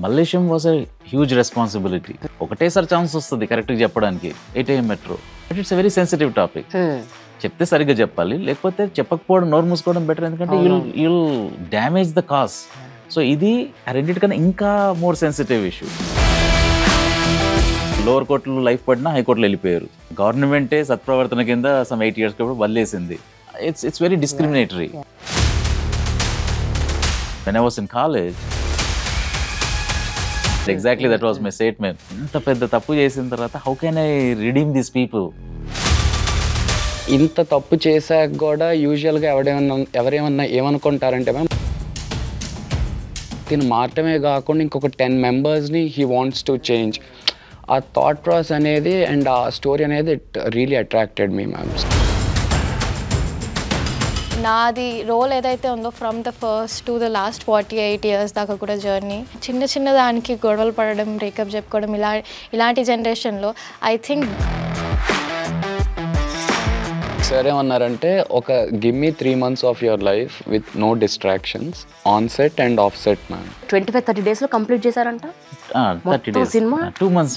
Mallesham was a huge responsibility. ఒకటేసారి chance వస్తుంది కరెక్ట్గా చెప్పడానికి 8 AM metro. But it's a very sensitive topic. చెప్తే సరిగ్గా చెప్పాలి, లేకపోతే చెప్పకపోవడం, నోరు మూసుకోవడం బెటర్. ఎందుకంటే you'll damage the cause. So ఇది రెండింటికన్నా ఇంకా మోర్ సెన్సిటివ్ ఇష్యూ. లోవర్ కోర్టులో లైఫ్ పడినా హైకోర్టులో వెళ్ళిపోయారు. గవర్నమెంటే సత్ప్రవర్తన కింద సమ్ 8 years వదిలేసింది. It's very discriminatory. When I was in college, exactly that was my statement. ఇంత పెద్ద తప్పు చేసిన తర్వాత how can I redeem these people? ఇంత తప్పు చేశాక కూడా యూజువల్గా ఎవరేమన్నా ఏమనుకుంటారంటే మ్యామ్, తిను మాత్రమే కాకుండా ఇంకొక 10 members he wants to change. ఆ థాట్ ప్రాసెస్ అనేది అండ్ ఆ స్టోరీ అనేది it really attracted me ma'am. నాది రోల్ ఏదైతే ఉందో from the first to the last 48 years దాకా కూడా జర్నీ, చిన్న దానికి గొడవలు పడడం, బ్రేకప్ చెప్పుకోవడం, ఇలాంటి జనరేషన్లో ఐ థింక్ సార్ ఏమన్నారంటే ఒక give me 3 months of your life with no distractions on set and off set ma'am. 25-30 days complete చేశారంట 30 days సినిమా 2 months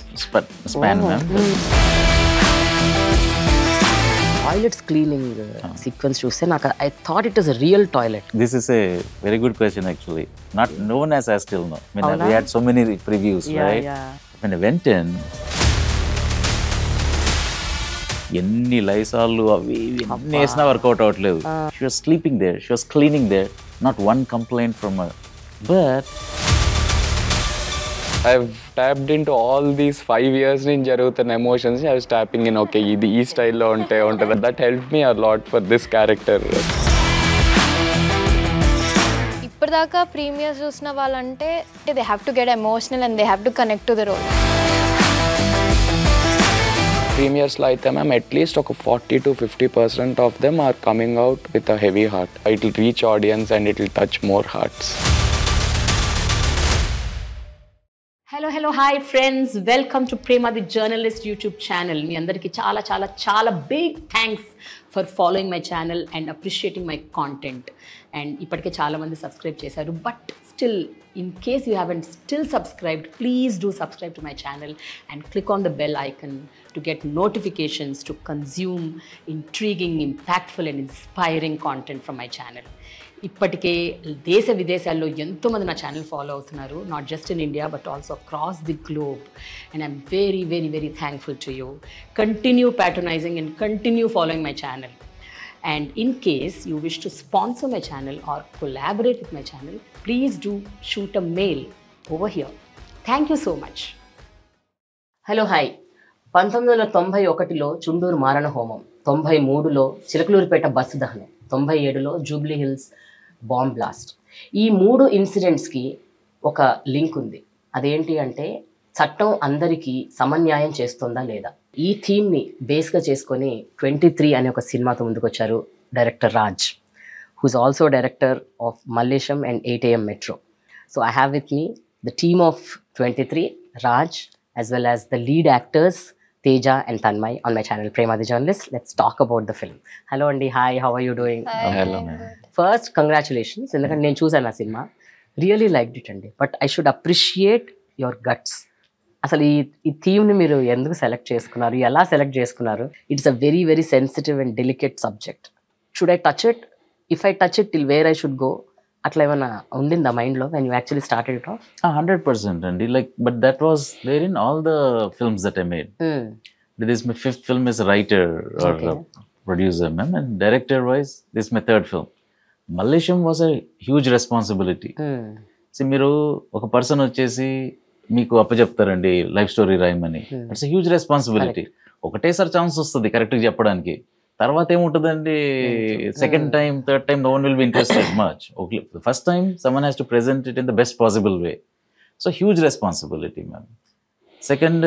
స్పాన్ మ్యామ్. టాయిలెట్స్ క్లీనింగ్ సీక్వెన్స్ చూస్తే నాకు I thought it is real toilet. This is a very good question actually. Not no one has asked till now. I mean, we had so many previews, right? When I went in, ఎన్ని లైసాలు అవి అన్ని వేసినా work out అవ్వట్లేదు. She was sleeping there, she was cleaning there, not one complaint from her. But I've tapped into all these 5 years నుంచి జరుగుతున్న emotions. I was tapping in, okay, ఇది ఈ స్టైల్లో ఉంటుంది. That helped me a lot for this character. ఇప్పటిదాకా premieres చూసిన వాళ్ళంటే they have to get emotional and they have to connect to the role. ప్రీమియర్స్లో అయితే మ్యామ్ అట్లీస్ట్ ఒక 40-50% of them are coming out with a heavy heart. It will reach audience and it will touch more hearts. Hello hi friends, welcome to Prema the journalist YouTube channel. మీ అందరికీ చాలా చాలా చాలా big thanks for following my channel and appreciating my content. And ఇప్పటికే చాలామంది subscribe చేశారు, but still in case you haven't still subscribed, please do subscribe to my channel and click on the bell icon to get notifications to consume intriguing, impactful and inspiring content from my channel. ఇప్పటికే దేశ విదేశాల్లో ఎంతోమంది నా channel follow అవుతున్నారు, not just in India but also across the globe. And I'm very very very thankful to you. Continue patronising and continue following my channel. And in case you wish to sponsor my channel or collaborate with my channel, please do shoot a mail over here. Thank you so much. Hello, hi. 1991లో చుండూరు మారణ హోమం, 93లో Chilakaluripet bus దహనం, 97లో Jubilee Hills bomb blast. ఈ 3 ఇన్సిడెంట్స్కి ఒక link ఉంది. అదేంటి అంటే చట్టం అందరికీ సమన్యాయం చేస్తుందా లేదా. ఈ థీమ్ని బేస్గా చేసుకొని 23 అనే ఒక సినిమాతో ముందుకొచ్చారు director Raj, who's also director of Mallesham and 8 AM Metro. So I have with me the team of 23, Raj, as well as the lead actors Teja and Tanmay on my channel Prema the Journalist. Let's talk about the film. Hello Andy, hi, how are you doing? Hello. First, congratulations. ఎందుకంటే నేను చూసాను ఆ cinema, really liked it అండి. But I should appreciate your guts. అసలు ఈ థీమ్ని మీరు ఎందుకు select చేసుకున్నారు, ఎలా సెలెక్ట్ చేసుకున్నారు? It's a very very sensitive and delicate subject. Should I touch it? If I touch it, till where I should go? అట్లా ఏమైనా ఉండిందా మైండ్లో when you actually started it off? 100% అండి. Like, but that was there in all the films that I made. This is my 5th film as a writer or producer, ma'am, and director wise this is my 3rd film. Mallesham was a huge responsibility. See, మీరు ఒక person వచ్చేసి మీకు అప్పచెప్తారండి life story రాయమని. It's a huge responsibility. ఒకటేసారి chance వస్తుంది కరెక్ట్గా చెప్పడానికి, తర్వాత ఏముంటుందండి second time third time no one will be interested much. Okay, the first time someone has to present it in the best possible way. So huge responsibility, ma'am. Second,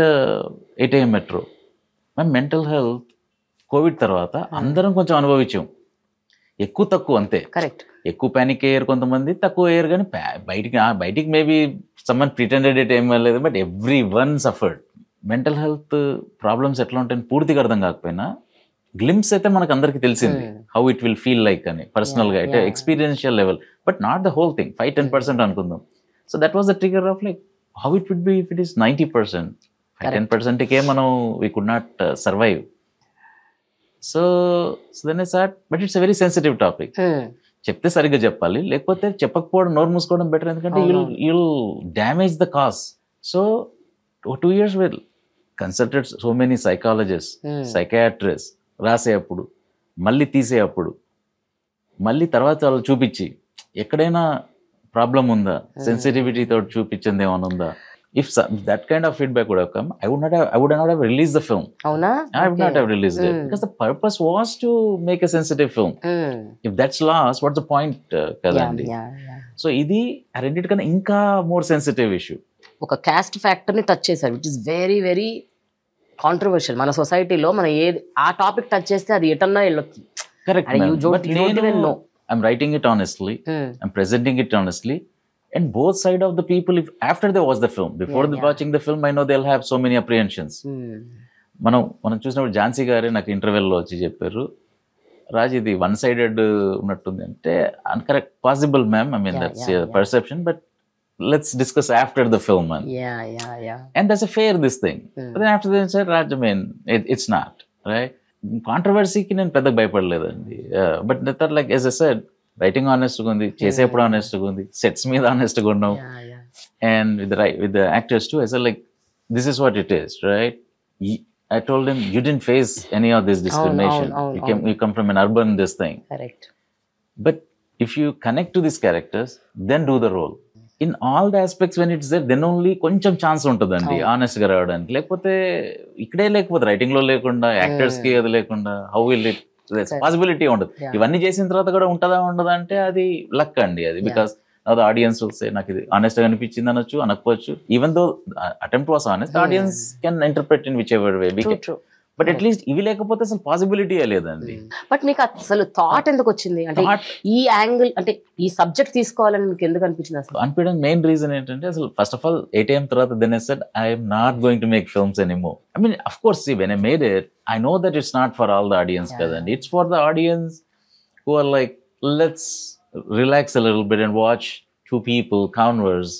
8 AM Metro. Ma'am, mental health Covid తర్వాత అందరం కొంచెం అనుభవించాం. ఎక్కువ తక్కువ అంతే. Correct. ఎక్కువ panic అయ్యారు కొంతమంది, తక్కువ అయ్యారు. కానీ బయటికి మేబీ సమ్మన్ ప్రిటెండెడ్ ఇట్ ఏం లేదు, but every one suffered. Mental health problems ఎట్లా ఉంటాయని పూర్తిగా అర్థం కాకపోయినా గ్లిమ్స్ అయితే మనకు అందరికి తెలిసింది, how it will feel like అని పర్సనల్ గా, అంటే experiential level, but not the whole thing. 5-10% అనుకుందాం. So that was the trigger of like how it would be if it is 90%. 10% కే మనం we could not survive. So then I thought, but it's a very sensitive topic. చెప్తే సరిగ్గా చెప్పాలి, లేకపోతే చెప్పకపోవడం, నోరు మూసుకోవడం better, ఎందుకంటే you'll damage the cause. So 2 years we consulted so many psychologists, psychiatrists, రాసేటప్పుడు మళ్ళీ తీసేటప్పుడు మళ్ళీ తర్వాత వాళ్ళు చూపించి ఎక్కడైనా ప్రాబ్లం ఉందా, సెన్సిటివిటీ తోటి చూపించింది ఏమైనా ఉందా. If that kind of feedback would have come, I would not have released the film. I would not have released it because the purpose was to make a sensitive film. If that's lost, what's the point? Kadandi. So ఇది రెండిటికన్నా ఇంకా more sensitive issue. ఒక caste ఫ్యాక్టర్ని touch చేశారు, which is very very controversial. మన సొసైటీలో మనం ఏది ఆ topic touch చేస్తే అది ఎటన్నా వెళ్ళొచ్చు. Correct, but I'm writing it honestly, I'm presenting it honestly, and both side of the people, if after they watch the film, before watching the film, I know they'll have so many apprehensions. మనం చూసినప్పుడు ఝాన్సీ గారే నాకు ఇంటర్వ్యూలో వచ్చి చెప్పారు, రాజ్ ఇది one sided ఉన్నట్టుంది అంటే, uncorrect, possible ma'am, I mean that's perception, but let's discuss after the film, man. And that's a fair this thing. But then after that said, Raj, I mean, it's not right. Controversy ki nenu pedda bhayapadaledandi, but I thought, like, as I said, writing honest ga undi, chesepudu honest ga undi, sets meeda honest ga unnav, and with the actors too, I said, like, this is what it is, right? I told him, you didn't face any of this discrimination. You come from an urban this thing, correct, but if you connect to these characters, then do the role. In all the aspects, when it's there, then only కొంచెం chance ఉంటుందండి honest గా రావడానికి. లేకపోతే ఇక్కడే లేకపోతే writing లో లేకుండా, actors కి అది లేకుండా, హౌ విల్ ఇట్ పాసిబిలిటీ ఉండదు. ఇవన్నీ చేసిన తర్వాత కూడా ఉంటుందా ఉండదా అంటే అది లక్ అండి అది. Because the audience will say, నాకు ఇది ఆనెస్ట్ గా అనిపించింది అనొచ్చు, అనకపోవచ్చు. Even though attempt was honest, audience can interpret in whichever way. But at least ఇవి లేకపోతే అసలు పాసిబిలిటీ లేదండి. బట్ మీకు అసలు థాట్ ఎందుకు వచ్చింది అంటే ఈ యాంగిల్, అంటే ఈ సబ్జెక్ట్ తీసుకోవాలని మీకు ఎందుకు అనిపించింది? అసలు అనిపించడానికి మెయిన్ రీజన్ ఏంటంటే, అసలు ఫస్ట్ ఆఫ్ ఆల్ 8 AM తర్వాత then I said I'm not going to make films anymore. I mean of course when I made it I know that it's not for all the audience కదండి. It's for the audience who are like, let's relax a little bit and watch two people converse.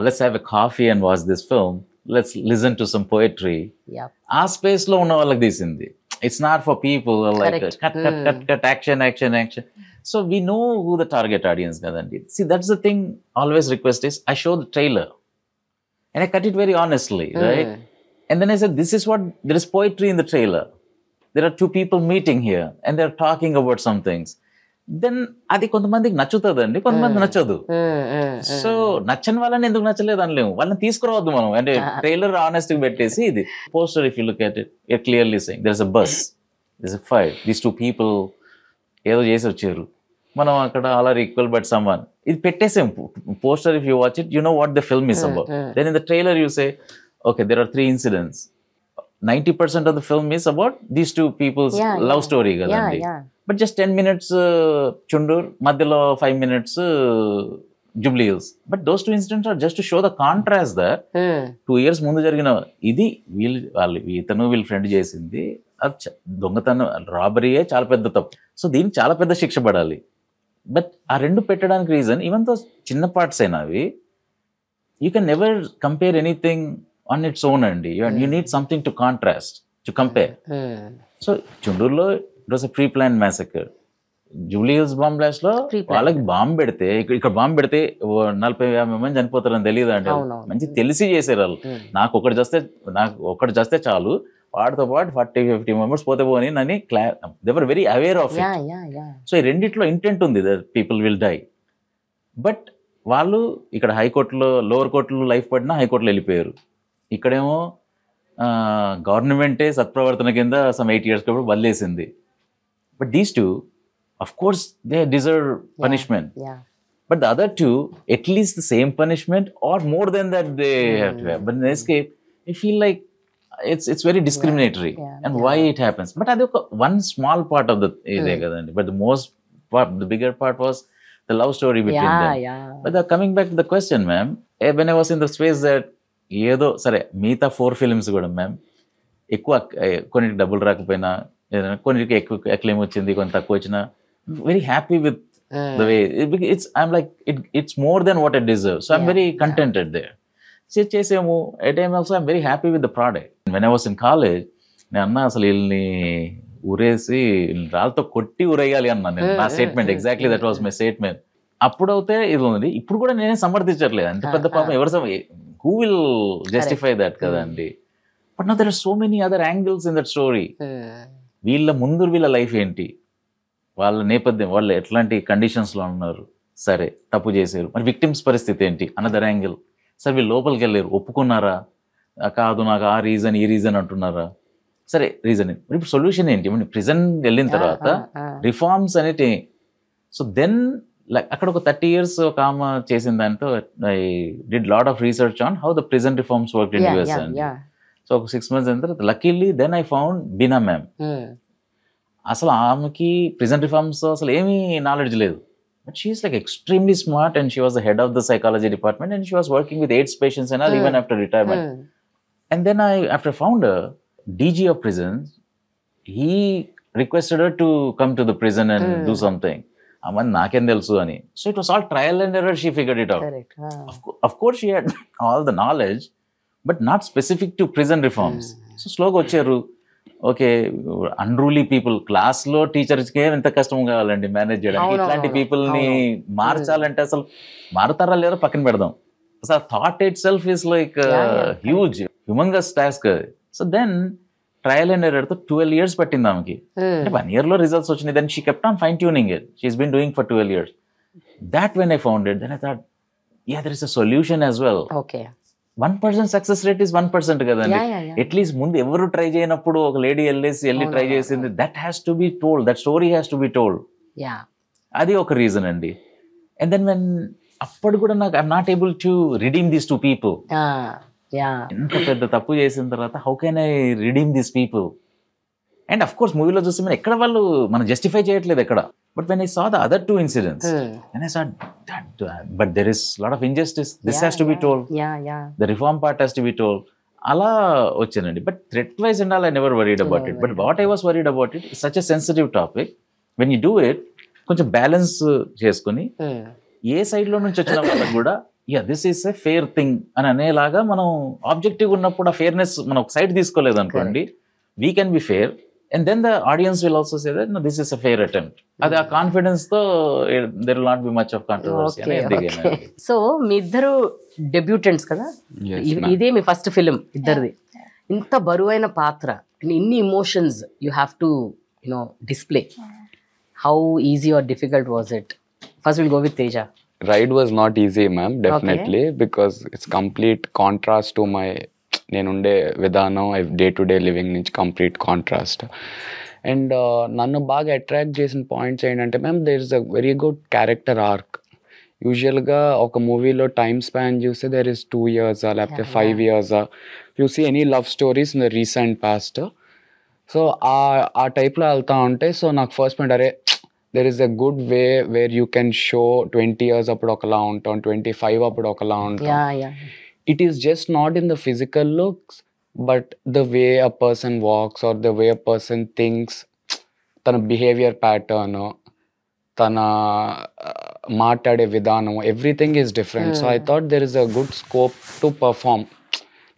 Let's have a coffee and watch this film. Let's listen to some poetry. ఆ space లో ఉన్న వాళ్ళకి తీసింది. It's not for people like cut action. So we know who the target audience kadandi. See, that's the thing, always request is I show the trailer and I cut it very honestly, right? And then I said, this is what, there is poetry in the trailer. There are two people meeting here and they're talking about some things. Then అది కొంతమందికి నచ్చుతుందండి, కొంతమంది నచ్చదు. So నచ్చని వాళ్ళని ఎందుకు నచ్చలేదు అనలేము, వాళ్ళని తీసుకురావద్దు మనం. అంటే ట్రైలర్ ఆనెస్ట్ గా పెట్టేసి ఇది poster, if you look at it, you're clearly saying there is a bus, there is a fight, these two people ఏదో చేసి వచ్చారు, మనం అక్కడ all are equal but someone. ఇది పెట్టేసాం poster, if you watch it you know what the film is about. Then in the trailer you say, okay, there are 3 incidents. 90% of the film is about these two people's love story కదండి. But just 10 minutes Chundur, మధ్యలో 5 minutes Jubilee Hills. But those 2 incidents are just to show the contrast that 2 years ముందు జరిగిన ఇది ఇతను వీళ్ళ friend చేసింది, అది దొంగతనం, రాబరీయే చాలా పెద్ద తప్పు. సో దీనికి చాలా పెద్ద శిక్ష పడాలి. బట్ ఆ రెండు పెట్టడానికి రీజన్, ఈవెన్ తో చిన్న పార్ట్స్ అయినా అవి, you can never compare anything on its own అండి. You need something to contrast, to compare. So Chundurlo it was a pre-planned massacre. Jubilee Hills bomb blast లో వాళ్ళకి బాంబు పెడితే, ఇక్కడ బాంబు పెడితే 40-50 మంది చనిపోతారని తెలియదు అండి. మంచి తెలిసి చేసారు వాళ్ళు. నాకు ఒకటి చేస్తే చాలు, వాడితో పాటు 40-50 మెంబర్స్ పోతే పోని నని they were very aware of it. So ఈ రెండిట్లో ఇంటెంట్ ఉంది, that people will die. But వాళ్ళు ఇక్కడ హైకోర్టులో, లోవర్ కోర్టులో లైఫ్ పడినా హైకోర్టులో వెళ్ళిపోయారు. ఇక్కడేమో గవర్నమెంటే సత్ప్రవర్తన కింద సమ్ 8 years కాబట్టి వదిలేసింది. But these two, of course, they deserve punishment. But the other two, at least the same punishment or more than that they have to have. But in Escape, I feel like it's very discriminatory. And why it happens. But that's one small part of the but the most part, the bigger part was the love story between them. But coming back to the question, ma'am, when I was in the space that ఏదో సరే మిగతా 4 films కూడా ma'am ఎక్కువ, కొన్నిటికి డబ్బులు రాకపోయినా, కొన్నిటికి ఎక్కువ అక్లెయిమ్ వచ్చింది, కొంత తక్కువ వచ్చినా, very happy with The way I'm like it's more than what it deserves. So I'm very contented there. చేసేము at time also I'm very happy with the product. When I was in college, నేను అన్నా అసలు వీళ్ళని ఊరేసి రాళ్ళతో కొట్టి ఊరేయాలి అన్నా నేను. నా statement exactly that was my statement. అప్పుడైతే ఇది ఉంది. ఇప్పుడు కూడా నేనే సమర్థించట్లేదు. అంత పెద్ద పాపం ఎవరు హూ విల్ జస్టిఫై దట్ కదండి. But now there are so many other angles in that story. వీళ్ళ ముందు వీళ్ళ లైఫ్ ఏంటి, వాళ్ళ నేపథ్యం, వాళ్ళు ఎట్లాంటి కండిషన్స్లో ఉన్నారు, సరే తప్పు చేశారు, మరి విక్టిమ్స్ పరిస్థితి ఏంటి అనదర్ యాంగిల్. సరే వీళ్ళు లోపలికి వెళ్ళారు, ఒప్పుకున్నారా, కాదు నాకు ఆ రీజన్ ఈ రీజన్ అంటున్నారా, సరే రీజన్ ఏంటి, మరి ఇప్పుడు సొల్యూషన్ ఏంటి, ప్రిజన్ వెళ్ళిన తర్వాత రిఫార్మ్స్ అనేటి. సో దెన్ లైక్ అక్కడ ఒక 30 years ఒక ఆమె చేసిన దాంతో I did lot of research on how the prison reforms work in US అండి. సో ఒక 6 months అయిన తర్వాత luckily then I found Beena ma'am. అసలు ఆమెకి ప్రిజన్ రిఫార్మ్స్ అసలు ఏమీ నాలెడ్జ్ లేదు. But she is like extremely smart and she was the head of the psychology department and she was working with AIDS patients and all even after retirement. And then after I found her, DG of prisons, he requested her to come to the prison and do something. Aman naken telsu ani. So it was all trial and error, she figured it out. Correct. Of course she had all the knowledge, but not specific to prison reforms. So slow వచ్చారు. Okay, unruly people, క్లాస్లో టీచర్స్కే ఎంత కష్టం కావాలండి manage చేయడానికి. ఇట్లాంటి పీపుల్ని మార్చాలంటే అసలు మారుతారా లేదా పక్కన పెడదాం. అసలు thought itself is like huge humongous task. So then trial and ఎర్రర్తో 12 years పట్టింది ఆమెకి. అంటే 1 yearలో రిజల్ట్స్ వచ్చినాయి. Then she kept on fine tuning it. She is been doing for 12 years. That when I found it, then I thought yeah there is a solution as well. 1% success rate is 1% కదండి. At least ముందు ఎవరు try చేయనప్పుడు ఒక lady వెళ్ళి try చేసింది, that has to be told, that story has to be told. అది ఒక reason అండి. అండ్ దెన్ వెన్ అప్పుడు కూడా నాకు I'm not able to redeem these 2 people. ఎంత పెద్ద తప్పు చేసిన తర్వాత how can I redeem these people? And of course మూవీలో చూస్తే మనం ఎక్కడ వాళ్ళు మనం జస్టిఫై చేయట్లేదు ఎక్కడ. But when I saw the other 2 incidents, then I saw that, but there is a lot of injustice. This has to be told. The reform part has to be told. Ala వచ్చానండి. But threat-wise and all, I never worried about it. But what I was worried about it is such a sensitive topic. When you do it, కొంచెం balance చేసుకుని ఏ సైడ్లో నుంచి వచ్చిన వాళ్ళకి కూడా this is a fair thing అని అనేలాగా మనం ఆబ్జెక్టివ్ ఉన్నప్పుడు ఆ ఫెయిర్నెస్ మనం ఒక సైడ్ తీసుకోలేదు అనుకోండి, we can be fair. And then the audience will also say that no, this is a fair attempt. Ada confidence tho there will not be much of controversy. So మీ ఇద్దరు debutants కదా, ఇదే మీ first film ఇద్దరిది. ఇంత బరువైన పాత్ర, ఇన్ని emotions you have to display. How easy or difficult was it? First will go with Teja. Ride was not easy, ma'am, definitely, because it's complete contrast to my నేనుండే విధానం, డే టు డే లివింగ్ నుంచి complete contrast. And నన్ను బాగా attract చేసిన points ఏంటంటే ma'am, there is a very good character arc. యూజువల్గా ఒక మూవీలో టైమ్ స్పాన్ చూస్తే దేర్ ఇస్ 2 years లేకపోతే 5 years. You see any love stories in the recent past. So ఆ టైప్లో వెళ్తా ఉంటే, సో నాకు ఫస్ట్ పాయింట్, అరే there is a good way where you can show 20 years అప్పుడు ఒకలా ఉంటాం, 25 అప్పుడు ఒకలా ఉంటాం. It is just not in the physical looks, but the way a person walks or the way a person thinks, tana behavior pattern, tana maatade vidhanam, everything is different. So I thought there is a good scope to perform.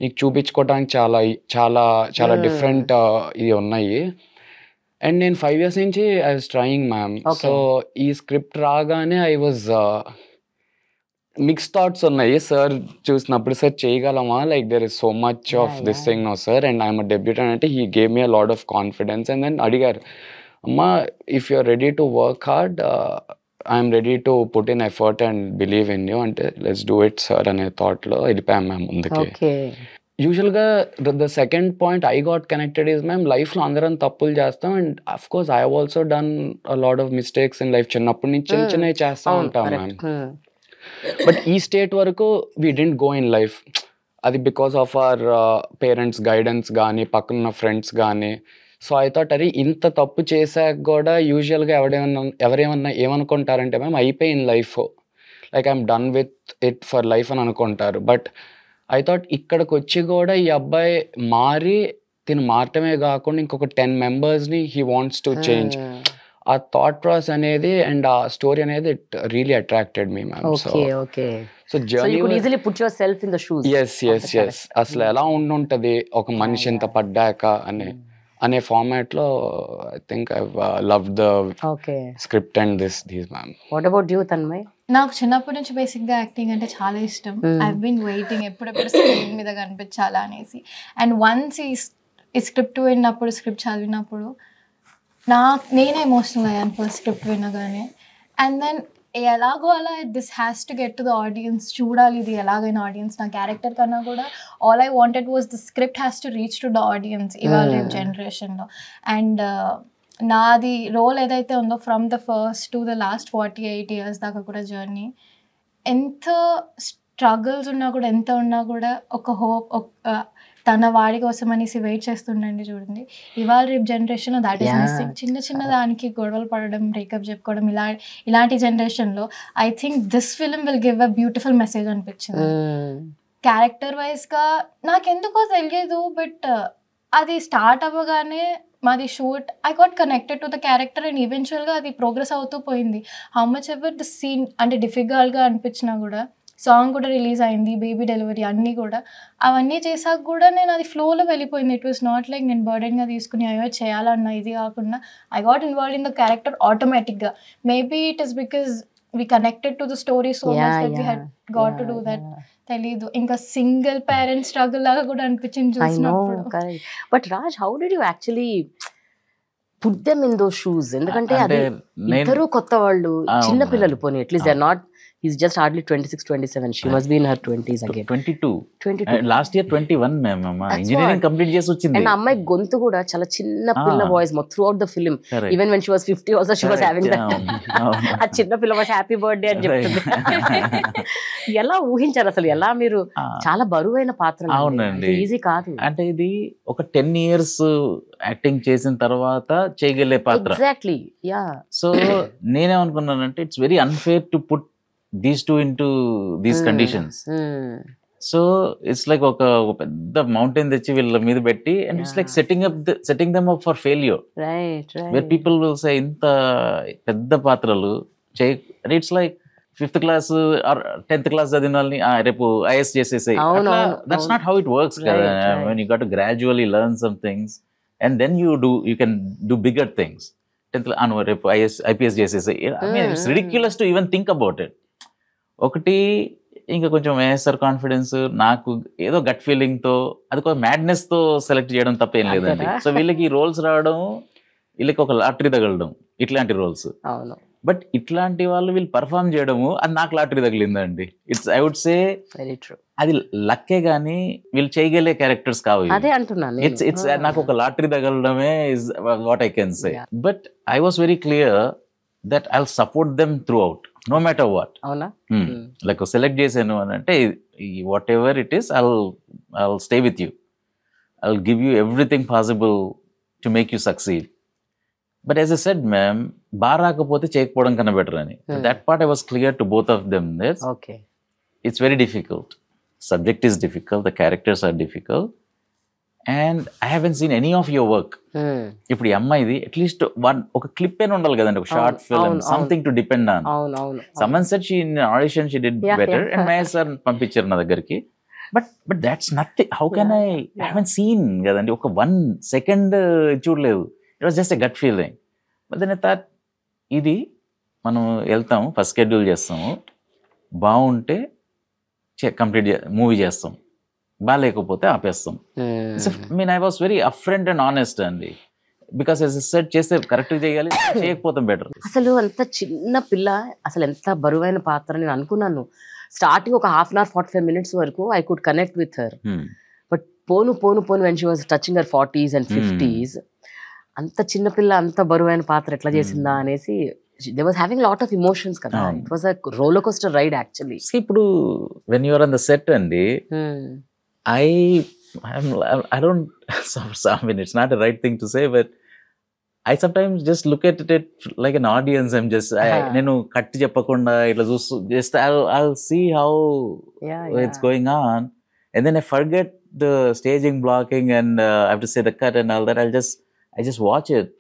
Neeku chupinchukodaniki chala different idi unnayi. And నేను 5 years నుంచి I was trying, ma'am. So ఈ script రాగానే I was mix thoughts ఉన్నాయి. Sir చూసినప్పుడు, sir చేయగలమా, like there is so much of this thing no sir, and I'm a debutante అంటే he gave me a lot of confidence. And then అడిగారు, అమ్మా if you are ready to work hard, I'm ready to put in effort and believe in you అంటే, let's do it sir అనే థాట్లో వెళ్ళిపోయాం ma'am ముందుకి. యూజువల్గా the second point I got connected is ma'am, లైఫ్లో అందరం తప్పులు చేస్తాం. And of course I have also done a lot of mistakes in life. చిన్నప్పటి నుంచి చిన్న చిన్నవి చేస్తూ ఉంటాం మ్యామ్. బట్ ఈ స్టేట్ వరకు we didn't go in life. అది because of our parents guidance కానీ, పక్కనున్న ఫ్రెండ్స్ కానీ. సో ఐ థాట్, అరే ఇంత తప్పు చేశాక కూడా యూజువల్గా ఎవరేమన్నా ఏమనుకుంటారంటే మ్యామ్, అయిపోయింది life, like I'm done with it for life అని అనుకుంటారు. బట్ ఐ థాట్ ఇక్కడికి వచ్చి కూడా ఈ అబ్బాయి మారి, తిను మారటమే కాకుండా ఇంకొక 10 members he wants to change. ఆ థాట్ ప్రాసెస్ అనేది అండ్ ఆ స్టోరీ అనేది it really attracted me ma'am. So okay so so you journey could easily put yourself in the shoes. Yes అసలు ఎలా ఉండుంటది ఒక మనిషి ఇంత పడ్డాక అనే ఫార్మాట్ లో I think I love the okay script and these ma'am. What about you Tanmay? నాకు చిన్నప్పటి నుంచి బేసిక్గా యాక్టింగ్ అంటే చాలా ఇష్టం. ఐ బీన్ వెయిటింగ్ ఎప్పుడెప్పుడు స్క్రీన్ మీద కనిపించాలా అనేసి. అండ్ వన్స్ ఈ స్క్రిప్ట్ విన్నప్పుడు, స్క్రిప్ట్ చదివినప్పుడు నేనే ఎమోషనల్ అయ్యాను ఫస్ట్ స్క్రిప్ట్ వినగానే. అండ్ దెన్ ఎలాగో అలా this has to get to the audience, చూడాలి ఇది ఎలాగైనా ఆడియన్స్. నా క్యారెక్టర్ కన్నా కూడా all I wanted was the script has to reach to the audience ఇవాళ రేపు జనరేషన్లో. అండ్ నాది రోల్ ఏదైతే ఉందో from the first to the last 48 years దాకా కూడా జర్నీ, ఎంత స్ట్రగుల్స్ ఉన్నా కూడా, ఎంత ఉన్నా కూడా ఒక హోప్, తన వాడి కోసం అనేసి వెయిట్ చేస్తుండండి చూడండి. ఇవాళ రేపు జనరేషన్లో దాట్ ఈస్ మిస్సింగ్. చిన్న దానికి గొడవలు పడడం, బ్రేకప్ చెప్పుకోవడం, ఇలాంటి జనరేషన్లో I think this film will give a beautiful message అనిపించింది. క్యారెక్టర్ వైజ్గా నాకెందుకో తెలియదు, బట్ అది స్టార్ట్ అవ్వగానే మాది shoot I got connected to the character and ఈవెన్చువల్గా అది ప్రోగ్రెస్ అవుతూ పోయింది. How much ever the scene అంటే డిఫికల్ట్గా అనిపించినా కూడా, సాంగ్ కూడా రిలీజ్ అయింది, బేబీ డెలివరీ అన్నీ కూడా, అవన్నీ చేసాక కూడా నేను అది ఫ్లోలో వెళ్ళిపోయింది. ఇట్ వాస్ నాట్ లైక్ నేను బర్డెన్గా తీసుకుని అయ్యో చేయాలన్నా, ఇది కాకుండా I got involve in the character ఆటోమేటిక్గా. Maybe it is because we connected to the story so much that we had got to do that. తెలీదు, ఇంకా సింగిల్ పేరెంట్ స్ట్రగుల్ లాగా కూడా అనిపించింది చూసినప్పుడు. But Raj, how did you actually put them in those shoes? ఎందుకంటే అది ఇద్దరు కొత్త వాళ్ళు, చిన్న పిల్లలు. పోనీ at least they are not, he's just hardly 26 27, she must be in her 20s again. 22 last year 21 ma'am. Engineering complete చేసి వచ్చింది. And అమ్మాయి గొంతు కూడా చాలా చిన్న పిల్ల voice throughout the film. Even when she was 50 also she was having that. ఆ చిన్న పిల్ల was happy birthday అని చెప్తుంది. ఎలా ఊహించారు అసలు? ఎలా మీరు? చాలా బరువైన పాత్ర. అవునండి, ఈజీ కాదు. అంటే ఇది ఒక 10 years యాక్టింగ్ చేసిన తర్వాత చేయగలిగే పాత్ర. Exactly, yeah. సో నేనేమనుకున్నానంటే it's very unfair to put these two into these conditions. So it's like ఒక పెద్ద మౌంటైన్ తెచ్చి వీళ్ళ మీద పెట్టి, and it's like setting them up for failure. Right. Where people will say ఇంత పెద్ద పాత్రలు చేయ, it's like 5th class or 10th class చదివిన వాళ్ళని రేపు is చేసేసాయి. That's not how it works కదా. When you got to gradually learn some things and then you can do bigger things. 10th రేపు IPS చేసేసాయి. I mean it's ridiculous to even think about it. ఒకటి ఇంకా కొంచెం వేస్తారు confidence, నాకు ఏదో gut ఫీలింగ్తో, అది కొంచెం మ్యాడ్నెస్తో సెలెక్ట్ చేయడం తప్ప ఏం లేదండి. సో వీళ్ళకి రోల్స్ రావడం, వీళ్ళకి ఒక లాటరీ తగలడం, ఇట్లాంటి రోల్స్. బట్ ఇట్లాంటి వాళ్ళు వీళ్ళు పర్ఫామ్ చేయడము, అది నాకు లాటరీ తగిలిందండి. ఇట్స్ ఐ వుడ్ సే అది లక్కే గానీ వీళ్ళు చేయగలిగే క్యారెక్టర్స్ కావు. అదే అంటున్నాను. ఇట్స్ నాకు ఒక లాటరీ తగలడమే is what I can say. But I was very clear that I'll support them throughout, no matter what. Avuna? Like select chesanu ante whatever it is, I'll stay with you. I'll give you everything possible to make you succeed. But as I said, ma'am, barakapothe cheyakapodam kanna better ani. That part I was clear to both of them. That's okay. It's very difficult. Subject is difficult, the characters are difficult. And I haven't seen any of your work. ఇప్పుడు ఈ అమ్మాయిది at least ఒక clip అయినా ఉండాలి కదండి, ఒక short film, something to depend on. Someone said she in audition she did better and Mahesh sir పంపించారు నా దగ్గరికి. But that's nothing. How can I haven't seen కదండి, ఒక 1 second చూడలేదు. It was just a gut feeling. But then I thought ఇది మనం వెళ్తాము, first schedule చేస్తాము, బాగుంటే కంప్లీట్ మూవీ చేస్తాం, బాగాలేకపోతే ఆపేస్తాం. Mean I was very upfront and honest అండి. బికాస్ యాజ్ ఐ సెడ్ చేస్తే కరెక్ట్ చేయాలి, చేయకపోతే బెటర్. అసలు అంత చిన్న పిల్ల అసలు ఎంత బరువైన పాత్ర నేను అనుకున్నాను. స్టార్టింగ్ ఒక 1/2 hour 45 minutes వరకు I could connect with her. But phone when she was touching her 40s and 50s, అంత చిన్న పిల్ల అంత బరువైన పాత్ర ఎట్లా చేసిందా అనేసి they was having lot of emotions కదా. It was a roller coaster ride actually. ఇప్పుడు when you are on the set అండి, I don't, I mean, it's not the right thing to say, but I sometimes just look at it like an audience. I'm just, nenu cut cheppakunda itla చూస్తూ just I'll see how it's going on, and then I forget the staging, blocking, and I have to say the cut and all that. I just watch it.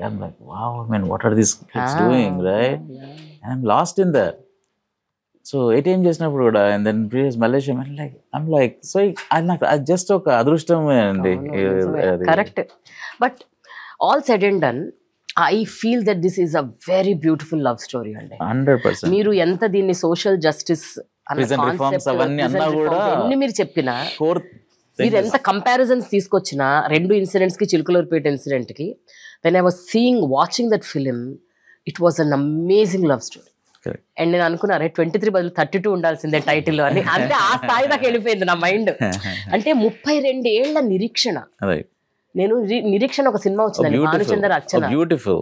I'm like, wow, I mean, what are these kids doing, right? And I'm lost in that. So ATM చేసినప్పుడు కూడా, and then previous Malaysia, I'm like, so I just ఒక అదృష్టమే అండి. Correct. But all said and done, I feel that this is a very beautiful love story అండి. 100%. మీరు ఎంత దీన్ని social justice అన్ని మీరు చెప్పినా, మీరు ఎంత కంపారిజన్స్ తీసుకొచ్చినా, 2 ఇన్సిడెంట్స్ కి, చిలుకలూరుపేట ఇన్సిడెంట్ కి, when I was watching that film, it was an amazing love story. And నేను అనుకున్నా, 23 బదులు 32 ఉండాల్సిందే టైటిల్ అని. అంటే ఆ స్థాయి దాకా వెళ్ళిపోయింది నా మైండ్. అంటే 32 ఏళ్ల నిరీక్షణ. నేను నిరీక్షణ ఒక సినిమా వచ్చింది, భానుచందర్ అర్చన, బ్యూటిఫుల్,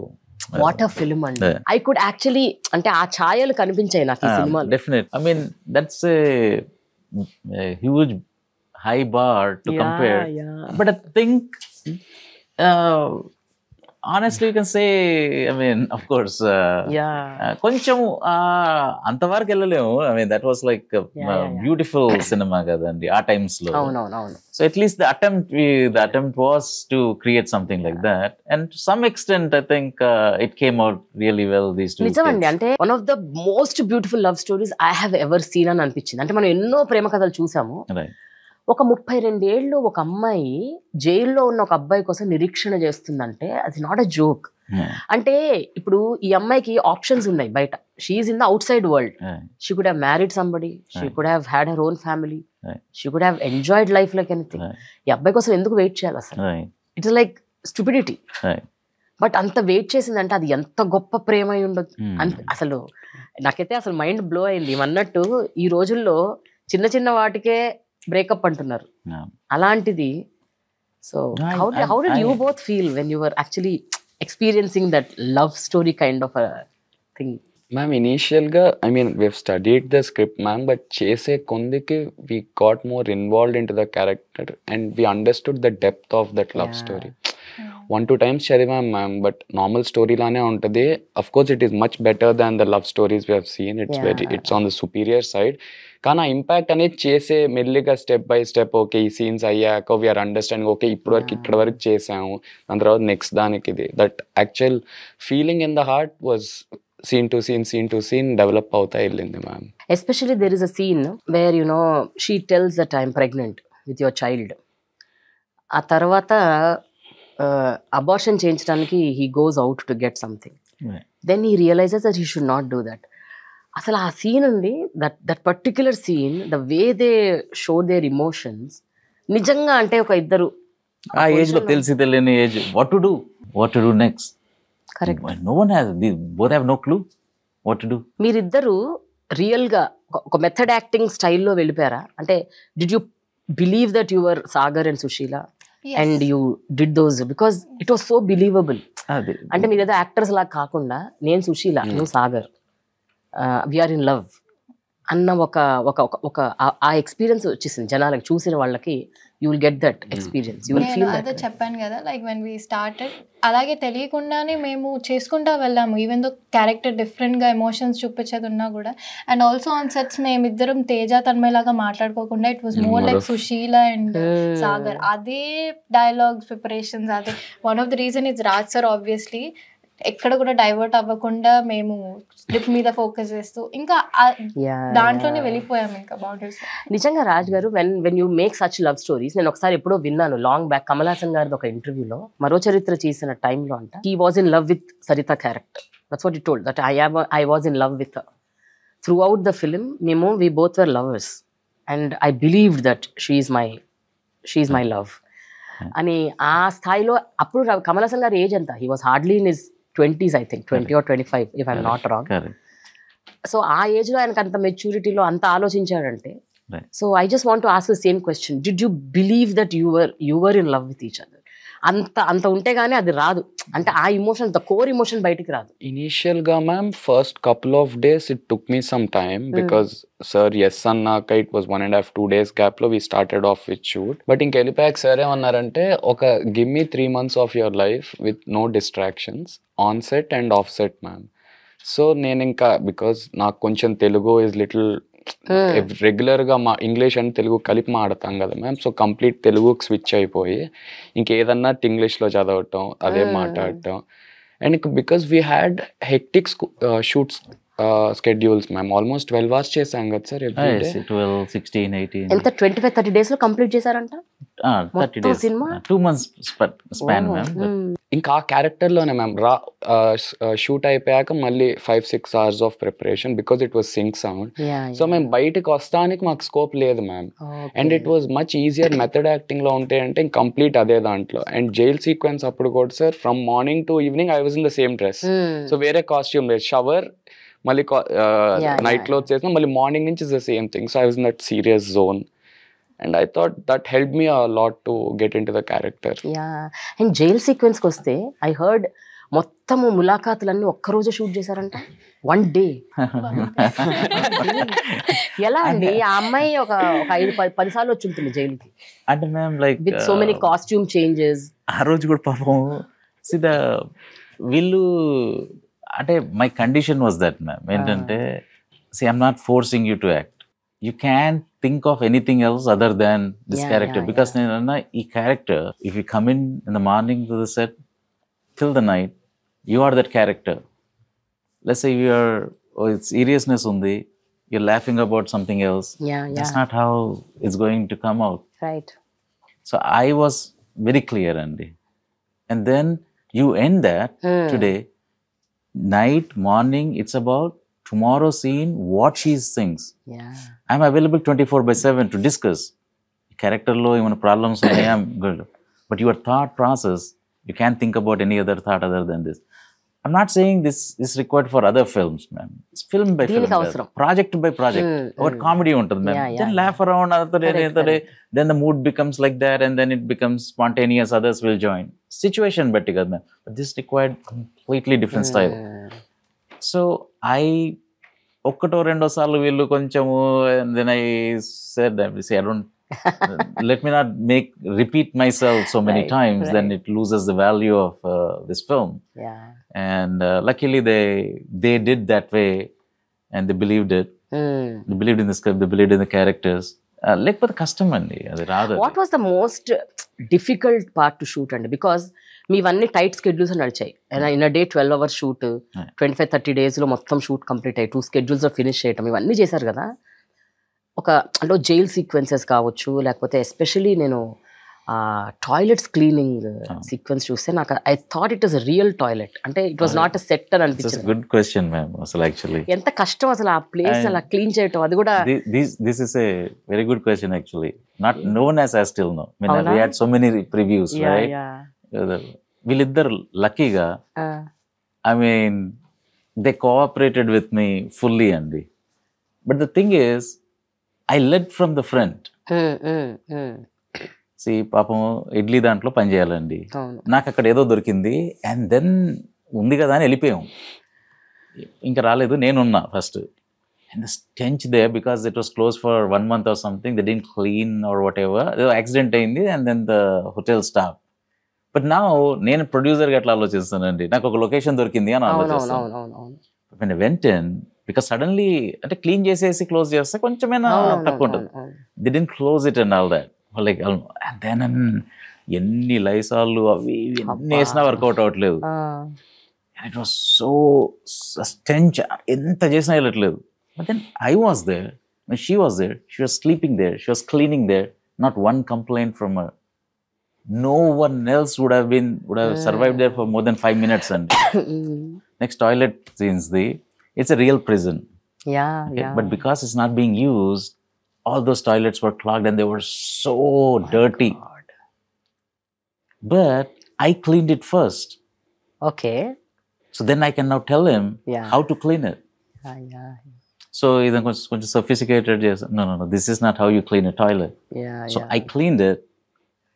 వాట్ అ ఫిల్మ్ అండి. ఐ కుడ్ యాక్చువల్లీ, అంటే ఆ ఛాయలు కనిపించాయి నాకు ఈ సినిమాలో. Definite. I mean that's a huge high bar to compare, but I think honestly you can say, I mean, of course, కొంచెం అంతవరకు వెళ్ళలేము. I mean, that was like a beautiful cinema కదండి ఆ టైమ్స్ లో. So at least the attempt was to create something like that, and to some extent I think it came out really well, these two. నిజమండి. అంటే one of the most beautiful love stories I have ever seen అని అనిపించింది. అంటే మనం ఎన్నో ప్రేమ కథలు చూసాము. ఒక 32 ఏళ్ళు ఒక అమ్మాయి జైల్లో ఉన్న ఒక అబ్బాయి కోసం నిరీక్షణ చేస్తుందంటే అది నాట్ అ జోక్. అంటే ఇప్పుడు ఈ అమ్మాయికి ఆప్షన్స్ ఉన్నాయి బయట. She is in the outside world. She could have married somebody, she could have had her own family, she could have enjoyed life like anything. ఈ అబ్బాయి కోసం ఎందుకు వెయిట్ చేయాలి అసలు? It's like stupidity. బట్ అంత wait చేసిందంటే అది ఎంత గొప్ప ప్రేమ అయి ఉండదు. అసలు నాకైతే అసలు మైండ్ బ్లో అయింది. అన్నట్టు ఈ రోజుల్లో చిన్న చిన్న వాటికే బ్రేకప్ అంటున్నారు. అలాంటిది. So how did you both feel when you were actually experiencing that love story kind of a thing? Ma'am, initial ga, I mean, we've studied the script, ma'am, but chese kondiki we got more involved into the character and we understood the depth of that love story. 1-2 times chadiva ma'am, but normal story lane untadi. Of course it is much better than the love stories we have seen. It's on the superior side. కానీ ఆ impact అనేది చేసే మెల్లిగా step by step, okay ఈ scenes అయ్యాక we are understanding, okay ఇప్పటి వరకు ఇక్కడ వరకు చేసాము, దాని తర్వాత నెక్స్ట్ దానికి ఇది. That actual feeling in the heart was scene to scene develop అవుతా వెళ్ళింది ma'am. Especially there is a scene where you know she tells that I'm pregnant with your child. ఆ తర్వాత అబార్షన్ చేయించడానికి he goes out to get something, then he realizes that he should not do that. అసలు ఆ scene ఉంది, that particular scene, the way they show their emotions, నిజంగా అంటే ఒక ఇద్దరు ఆ ఏజ్ లో తెలియని age, what to do next. Correct. No one has, both have no clue what to do. మీరిద్దరు రియల్ గా ఒక మెథడ్ యాక్టింగ్ స్టైల్లో వెళ్ళిపోయారా? అంటే did you believe that you were Sagar and Sushila and you did those because it was so believable. అంటే మీరు ఏదో actors లాగా కాకుండా, నేను సుశీల, నువ్వు సాగర్, వీఆర్ ఇన్ లవ్ అన్న ఒక ఆ ఎక్స్పీరియన్స్ వచ్చేసింది జనాలకు, చూసిన వాళ్ళకి. You will get that experience, you will feel that. అదే చెప్పాను కదా, లైక్ వెన్ వీ స్టార్టెడ్ అలాగే తెలియకుండానే మేము చేసుకుంటా వెళ్ళాము. ఈవెన్ దో క్యారెక్టర్ డిఫరెంట్గా ఎమోషన్స్ చూపించేది ఉన్నా కూడా. అండ్ ఆల్సో ఆన్ సెట్స్ మేమిద్దరం తేజ తన్మయలాగా మాట్లాడుకోకుండా it was more like Sushila and Sagar. అదే డైలాగ్స్ ప్రిపరేషన్స్, అదే one of the reason is Raj sir obviously ఎక్కడ కూడా డైవర్ట్ అవ్వకుండా మేము స్క్రిప్ట్ మీద ఫోకస్ చేస్తూ ఇంకా దాంట్లోనే వెళ్ళిపోయాము. ఇంకా బాగుంటుంది నిజంగా రాజ్ గారు. When you make such love stories, నేను ఒకసారి ఎప్పుడో విన్నాను లాంగ్ బ్యాక్, కమల్ హాసన్ గారిది ఒక ఇంటర్వ్యూలో, మరో చరిత్ర చేసిన టైంలో అంట, he was in love with Saritha character. That's what he told, that I was in love with her through out the film. We both were lovers and I believed that she is my love అని. ఆ స్థాయిలో అప్పుడు కమల్ హాసన్ గారి age ఎంత? He was hardly in his 20s, I think 20 or 25 if I'm not wrong. So ఆ age లో ఆయనకు అంత మెచ్యూరిటీలో అంత ఆలోచించాడంటే, so I just want to ask the same question, did you believe that you were in love with each other? అంత ఉంటే గానీ అది రాదు. అంటే ఆ ఇమోషన్, ద కోర్ ఇమోషన్ బయటికి రాదు. ఇనిషియల్ గా ma'am first couple of days it took me some time because sir yes అన్నాక it was 1.5-2 days gap లో we started off with shoot. but ఇంక వెళ్ళిపోయాక సార్ ఏమన్నారంటే, ఒక give me 3 months of your life with no distractions on set and off set ma'am. So నేను ఇంకా, because నాకు కొంచెం తెలుగు is little రెగ్యులర్గా మా ఇంగ్లీష్ అండ్ తెలుగు కలిపి మాడతాం కదా మ్యామ్. సో కంప్లీట్ తెలుగుకి స్విచ్ అయిపోయి ఇంకేదన్నా ఇంగ్లీష్లో చదవటం, అదే మాట్లాడటం. And because we had hectic shoots schedules ma'am. Almost 12 hours చేసాం కదా సార్ ఎవ్రీ డే. 12, 16, 18. ఎంత 25-30 days లో కంప్లీట్ చేశారంట 30 days. సినిమా 2 months span, ma'am. ఇంకా ఆ క్యారెక్టర్లోనే మ్యామ్ షూట్ అయిపోయాక మళ్ళీ 5-6 hours of preparation because it was sync sound. So మేము బయటకు వస్తానికి మాకు స్కోప్ లేదు ma'am. And it was much easier method యాక్టింగ్లో ఉంటే అంటే కంప్లీట్ అదే దాంట్లో. అండ్ జైల్ సీక్వెన్స్ అప్పుడు కూడా sir from morning to evening I was in the same dress. So వేరే కాస్ట్యూమ్ లేదు, షవర్ మళ్ళీ నైట్ క్లోత్ చేసిన మళ్ళీ మార్నింగ్ నుంచి is the same thing. So I was in that serious zone and I thought that help me a lot to get into the character. And jail సీక్వెన్స్కి వస్తే I heard మొత్తము ములాఖాతులన్నీ ఒక్కరోజు shoot చేశారంట, 1 day. ఎలా అండి ఆ అమ్మాయి ఒక 5-10 సార్లు వచ్చి ఉంటుంది జైలుకి అంటే ma'am like with so many costume changes. ఆ రోజు కూడా పాపం సిదా వీళ్ళు అంటే my condition was that ma'am ఏంటంటే I'm not forcing you to act, you can think of anything else other than this character. Because నేనన్నా ఈ character if you come in the morning to the set till the night you are that character. Let's say you are it's seriousness undi, you're laughing about something else. That's not how it's going to come out, right? So I was very clear and then you end that today night morning it's about tomorrow scene what she sings. I'm available 24/7 to discuss character lo even problems I am good, but your thought process you can't think about any other thought other than this. I'm not saying this is required for other films, man. It's film by film, project by project. What comedy ఉంటుంది, man. Then laugh around another day, then the mood becomes like that and then it becomes spontaneous, others will join. Situation betti kada, man. But this required completely different style. So I ఒకటో రెండో సార్లు వీళ్ళు కొంచెము and then I said I don't let me not repeat myself so many times, then it loses the value of this film. And luckily they did that way and they believed it. They believed in the script, they believed in the characters. లేకపోతే కష్టం అండి అది రాదు. What was the most difficult part to shoot అండి? Because మీవన్నీ tight schedules నడిచాయి. In a day 12 hours shoot, 25-30 days లో మొత్తం shoot complete అయ్యి 2 schedules ఫినిష్ చేయటం ఇవన్నీ చేశారు కదా. ఒక అంటే జైల్ సీక్వెన్సెస్ కావచ్చు, లేకపోతే ఎస్పెషలీ నేను టాయిలెట్స్ క్లీనింగ్ సీక్వెన్స్ చూస్తే నాకు I thought it was real toilet, అంటే it was not a set అని అనిపించింది. Good question ma'am. అసలు యాక్చువల్లీ ఎంత కష్టం అసలు ఆ ప్లేస్ అలా క్లీన్ చేయటం, అది కూడా this is a very good question actually. Not known as I still know, I mean we had so many previews, right? వీళ్ళిద్దరు లక్కీగా I mean they cooperated with me fully అండి. But the thing is I led from the front. See, పాపం ఇడ్లీ దాంట్లో పని చేయాలండి, నాకు అక్కడ ఏదో దొరికింది అండ్ దెన్ ఉంది కదా అని వెళ్ళిపోయాం. ఇంకా రాలేదు, నేనున్నా first. And the stench they because it was close for 1 month or something, they didn't clean or whatever, ఏదో యాక్సిడెంట్ అయింది and then the hotel staff. But నా నేను ప్రొడ్యూసర్గా ఎట్లా ఆలోచిస్తానండి, నాకు ఒక లొకేషన్ దొరికింది అని ఆలోచిస్తాను. when I went in, because suddenly అంటే క్లీన్ చేసేసి క్లోజ్ చేస్తే కొంచెమైనా తక్కువ ఉంటుంది. They didn't close it and all that, like and then ఎన్ని లైసాలు అవి ఎన్ని వేసినా వర్కౌట్ అవ్వట్లేదు. ఇట్ వాస్ సో స్టెంచ్, ఎంత చేసినా వెళ్ళట్లేదు. But then I was there, she was there, she was sleeping there, she was cleaning there, not one complaint from her. No one else would have survived there for more than 5 minutes. And next toilet scenes, it's a real prison. Yeah. But because it's not being used, all those toilets were clogged and they were so dirty. God. But I cleaned it first. Okay. So then I can now tell him how to clean it. Yeah. So he's కొంచెం sophisticated. No, this is not how you clean a toilet. So I cleaned it.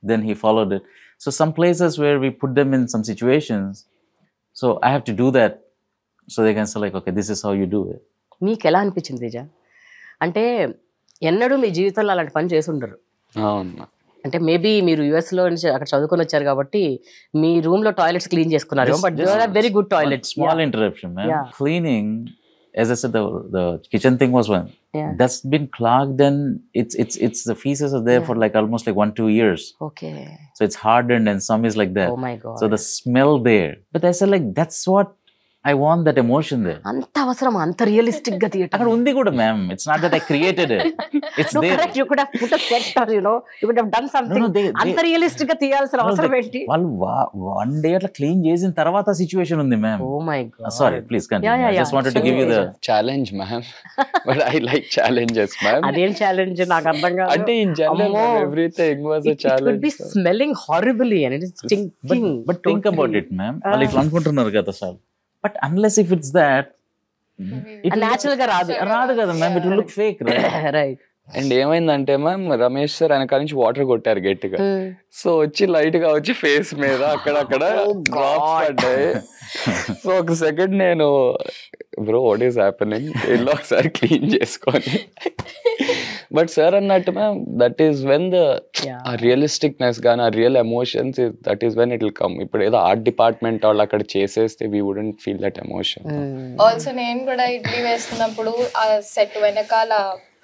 Then he followed it. So some places where we put them in some situations, so I have to do that so they can say like, okay, this is how you do it. మీకు ఎలా అనిపించింది తేజ? అంటే ఎన్నడూ మీ జీవితంలో అలాంటి పని చేసి ఉండరు. అంటే మేబీ మీరు యుఎస్లో నుంచి అక్కడ చదువుకొని వచ్చారు కాబట్టి మీ రూమ్ లో టాయిలెట్స్ క్లీన్ చేసుకున్నారు, but they are very good toilets. Small interruption, man. Cleaning, as I said, the kitchen thing was one. Yeah. that's been clogged, and it's the feces are there for like almost like 1-2 years. Okay. So it's hardened, and some is like that. Oh my God. So the smell there. But I said like that's what I want, that emotion there. అంత అవసరం అంత realistic గా అక్కడ theatre. ఉంది కూడా ma'am. It's not that I created it. It's No, there. correct. You could have put a set or, you know, you could have done something. No, అంత realistic గా తీయాల్సిన అవసరం ఏంటి? వాళ్ళు 1 day అట్లా క్లీన్ చేసిన తర్వాత సిచ్యువేషన్ ఉంది ma'am. Oh my God. Sorry, please continue. Yeah. I just wanted to give you the challenge ma'am. But I like challenges ma'am. అదేం ఛాలెంజ్ నాకు అర్థం కాదు. అంటే in general everything was a It could be challenge. smelling horribly and it is stinking. But think about it, ma'am. వాళ్ళు ఇట్లా అనుకుంటున్నారు కదా sir. But unless if it's that, it will Natural గా రాదు కదా ma'am. It will look fake, right? Right. And ఏమైందంటే ma'am, Ramesh sir వెనకాల నుంచి వాటర్ కొట్టారు గట్టిగా. సో వచ్చి లైట్ గా వచ్చి ఫేస్ మీద అక్కడక్కడ డ్రాప్స్ పడ్డాయి. సో ఒక సెకండ్ నేను బ్రో వాట్ ఈస్ హ్యాపెనింగ్ ఇల్లు ఒకసారి క్లీన్ చేసుకొని. బట్ సార్ అన్నట్టు ma'am, that is when the realisticness కానీ ఆ real emotions, that is when it will come. ఇప్పుడు ఏదో ఆర్ట్ డిపార్ట్మెంట్ వాళ్ళు అక్కడ చేసేస్తే we wouldn't feel that emotion. Also నేను కూడా ఇడ్లీ వేస్తున్నప్పుడు ఆ సెట్ వెనకాల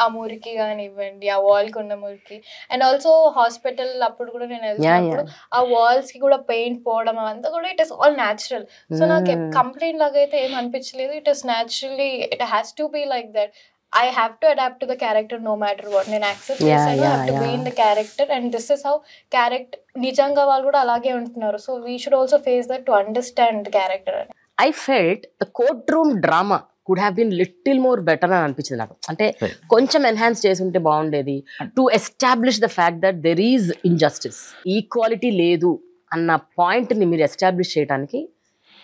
ఆ మురికి కానివ్వండి, ఆ వాల్ కి ఉన్న మురికి, అండ్ ఆల్సో హాస్పిటల్ అప్పుడు కూడా నేను వెళ్తున్నప్పుడు ఆ వాల్స్ కి కూడా పెయింట్ పోవడం అవంతా కూడా it is all natural. So నాకు కంప్లైంట్ లాగా అయితే ఏం అనిపించలేదు. It is naturally, it has to be like that. I have to adapt to the character no matter what. నేను accept చేశాను. I have to be in the character, and this is how character నిజంగా వాళ్ళు కూడా అలాగే ఉంటున్నారు. So we should also face that to understand the character. I felt the courtroom drama could have been little more better అని అనిపించింది నాకు. అంటే కొంచెం ఎన్హాన్స్ చేసి ఉంటే బాగుండేది. To establish the fact that there is injustice, equality లేదు అన్న పాయింట్ ని మీరు ఎస్టాబ్లిష్ చేయడానికి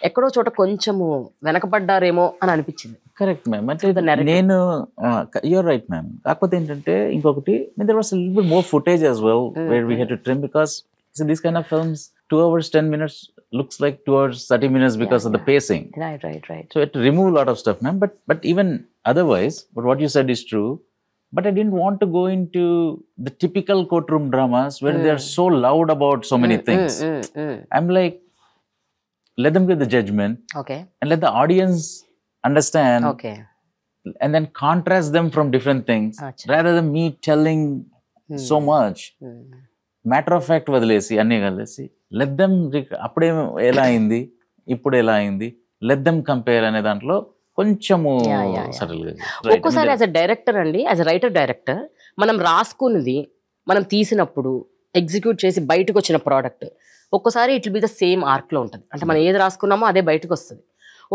ఎక్కడో చోట కొంచెము వెనకబడ్డారేమో అని అనిపించింది. Correct ma'am. అంటే నేను యూర్ రైట్ మ్యామ్. కాకపోతే ఏంటంటే ఇంకొకటి, there was a little bit more footage as well where we had to trim, because so these kind of films 2 hours 10 minutes looks like 2 hours 30 minutes because of the pacing. Right. So it remove a lot of stuff, ma'am. But even otherwise, but what you said is true. But I didn't want to go into the typical courtroom dramas where they are so loud about so many things. I'm like, let them give the judgment. Okay. And let the audience understand. Okay. And then contrast them from different things. Achha. Rather than me telling so much. Matter of fact వదిలేసి అన్నీ కలిసి let them అప్పుడే ఎలా అయింది ఇప్పుడు ఎలా అయింది, let them compare అనే దాంట్లో కొంచెము సటిల్ గా. ఒక్కోసారి యాజ్ అ డైరెక్టర్ అండి, యాజ్ అ రైటర్ డైరెక్టర్, మనం రాసుకున్నది మనం తీసినప్పుడు ఎగ్జిక్యూట్ చేసి బయటకు వచ్చిన ప్రోడక్ట్ ఒక్కోసారి it will be the same arc లో ఉంటుంది. అంటే మనం ఏది రాసుకున్నామో అదే బయటకు వస్తుంది.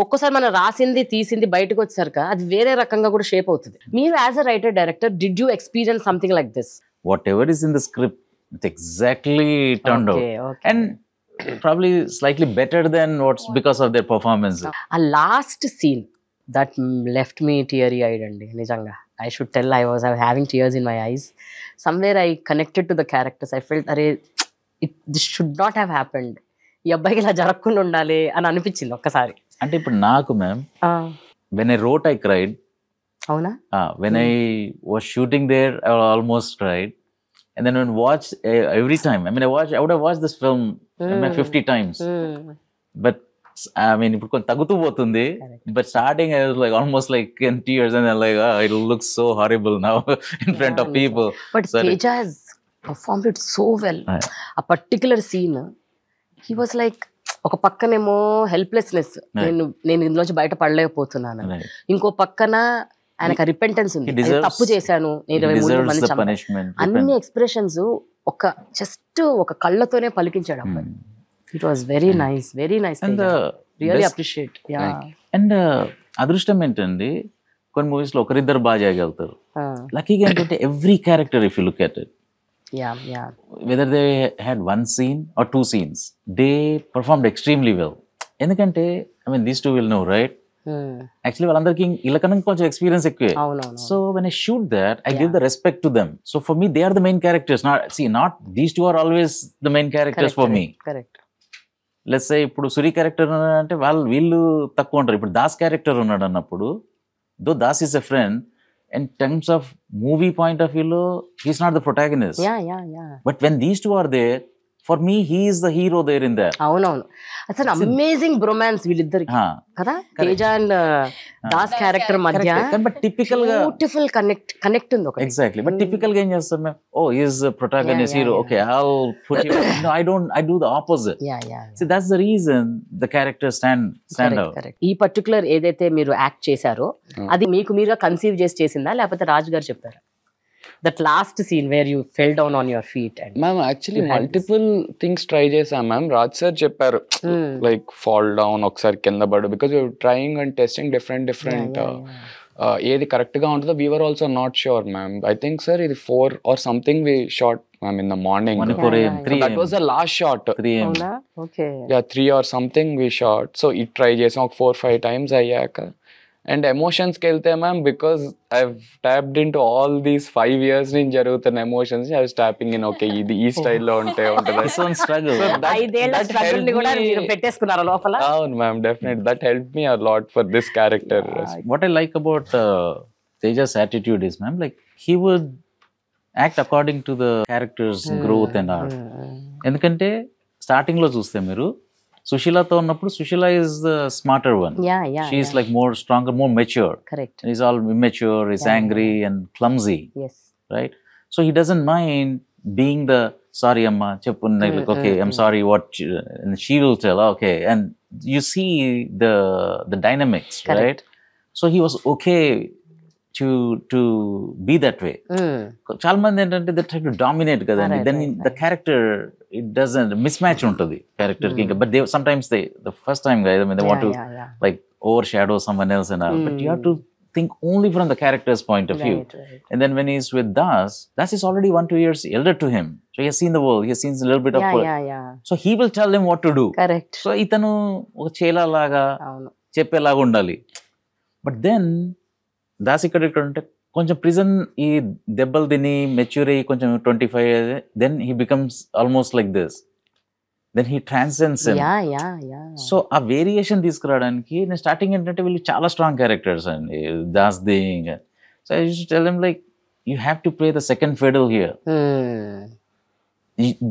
ఒక్కోసారి మనం రాసింది తీసింది బయటకు వచ్చేసరికి అది వేరే రకంగా కూడా షేప్ అవుతుంది. మీరు as a writer director, did you experience something like this? Whatever is in the script, it's exactly turned out. Okay. And probably slightly better than what's because of their performance. ఆ last scene that left me teary eyed అండి. నిజంగా I should tell, I was having tears in my eyes. Somewhere I connected to the characters. I felt అరే this should not have happened, ఈ అబ్బాయికి ఇలా జరగకుండా ఉండాలి అని అనిపించింది ఒక్కసారి. అంటే ఇప్పుడు నాకు ma'am, when I wrote I cried. అవునా? When I was shooting there I almost cried. And then when watch every time, I mean I would have watched this film 50 times. But I mean ఇప్పుడు కొంచెం తగ్గుతూ పోతుంది. But starting I was like almost like in tears, and then like it looks so horrible now in front of people. But Teja has performed it so well. A particular scene, he was like, ఒక పక్కనేమో helplessness, నేను ఇందులోంచి బయట పడలేకపోతున్నాను, ఇంకో పక్కన ఆయనకు repentance ఉంది, తప్పు చేశాను, అన్ని ఎక్స్ప్రెషన్స్ ఒక జస్ట్ ఒక కళ్ళతోనే పలికించాడు అబ్బాయి. It was very nice, very nice. Really appreciate. And అదృష్టం ఏంటండి, కొన్ని మూవీస్ లో ఒకరిద్దరు బాగా చేయగలుగుతారు. లక్కీగా ఏంటంటే every character if you look at it, whether they had one scene or 2 scenes, they performed extremely well. ఎందుకంటే I mean these two will know, right? Actually వాళ్ళందరికీ వీళ్ళకన్నా కొంచెం ఎక్స్పీరియన్స్ ఎక్కువే. So when I shoot that, I give the respect to them. So for me they are the main characters. Not these two are always the main characters for me. Correct. Let's say ఇప్పుడు Suri character అంటే వీళ్ళు తక్కువ ఉంటారు. ఇప్పుడు Das character ఉన్నాడు అన్నప్పుడు, though Das is a friend, in terms of movie point of view, he's not the protagonist. Yeah. But when these two are there, for me he is the hero there in there. అవునవును, అసలు amazing bromance వీళ్ళిద్దరికి కదా, Teja and Das character మధ్య. But typical గా beautiful connect ఉంది ఒకటి. Exactly. But typical గా ఏం చేస్తాం మేము, oh is protagonist hero, okay I'll put him, no I do the opposite. So that's the reason the character stand out. ఈ పర్టికులర్ ఏదైతే మీరు యాక్ట్ చేశారో అది మీకు మీరుగా కన్సీవ్ చేసిందా లేకపోతే రాజు గారు చెప్పారా? That last scene where you fell down on your feet and ma'am actually multiple things try chesa ma'am. Raj sir chepparu like fall down okkasari kinda padu, because we were trying and testing different ఏది correct గా ఉంటుందో we were also not sure ma'am. I think sir ఇది 4 or something we shot ma'am in the morning. 4 AM, 3 that was the last shot. 3 AM. okay, yeah 3 or something we shot. So it try chesam ఒక 4-5 times ayyaka. And emotions కి వెళ్తే ma'am, because I've tapped into all these 5 years నుంచి జరుగుతున్న emotions I was tapping in, okay ఇది ఈ స్టైల్లో ఉంటే ఉంటుంది. అవును ma'am, definite that helped me a lot for this character. What I like about Teja's attitude is, ma'am, like he would act according to the character's growth and art. ఎందుకంటే starting లో చూస్తే మీరు సుశీలతో ఉన్నప్పుడు Susheela is the smarter one. She is like more stronger, more mature. Correct. He's all immature, he's angry and clumsy. Yes. Right? So he doesn't mind being the sorry amma cheppu, like okay I'm sorry, what and she will tell okay, and you see the dynamics. Correct. Right? So he was okay to be that way. చాలా మంది ఏంటంటే they try to dominate కదండి, then the character it doesn't mismatch ఉంటుంది character కి. But they sometimes the first time guys, I mean they want to like overshadow someone else and all, but you have to think only from the character's point of view. Right. And then when he's with Das is already 1-2 years elder to him, so he has seen the world, he has seen a little bit of so he will tell him what to do. Correct. So itanu oka chela laga cheppelaga undali. But then Das ఇక్కడ అంటే కొంచెం prison ఈ దెబ్బలు తిని mature అయ్యి కొంచెం 25, then he becomes almost like this, then he transcends. So ఆ variation తీసుకురావడానికి నేను స్టార్టింగ్ ఏంటంటే వీళ్ళు చాలా స్ట్రాంగ్ క్యారెక్టర్స్ అండి, Das thing. So I used to tell him like you have to play the second fiddle here.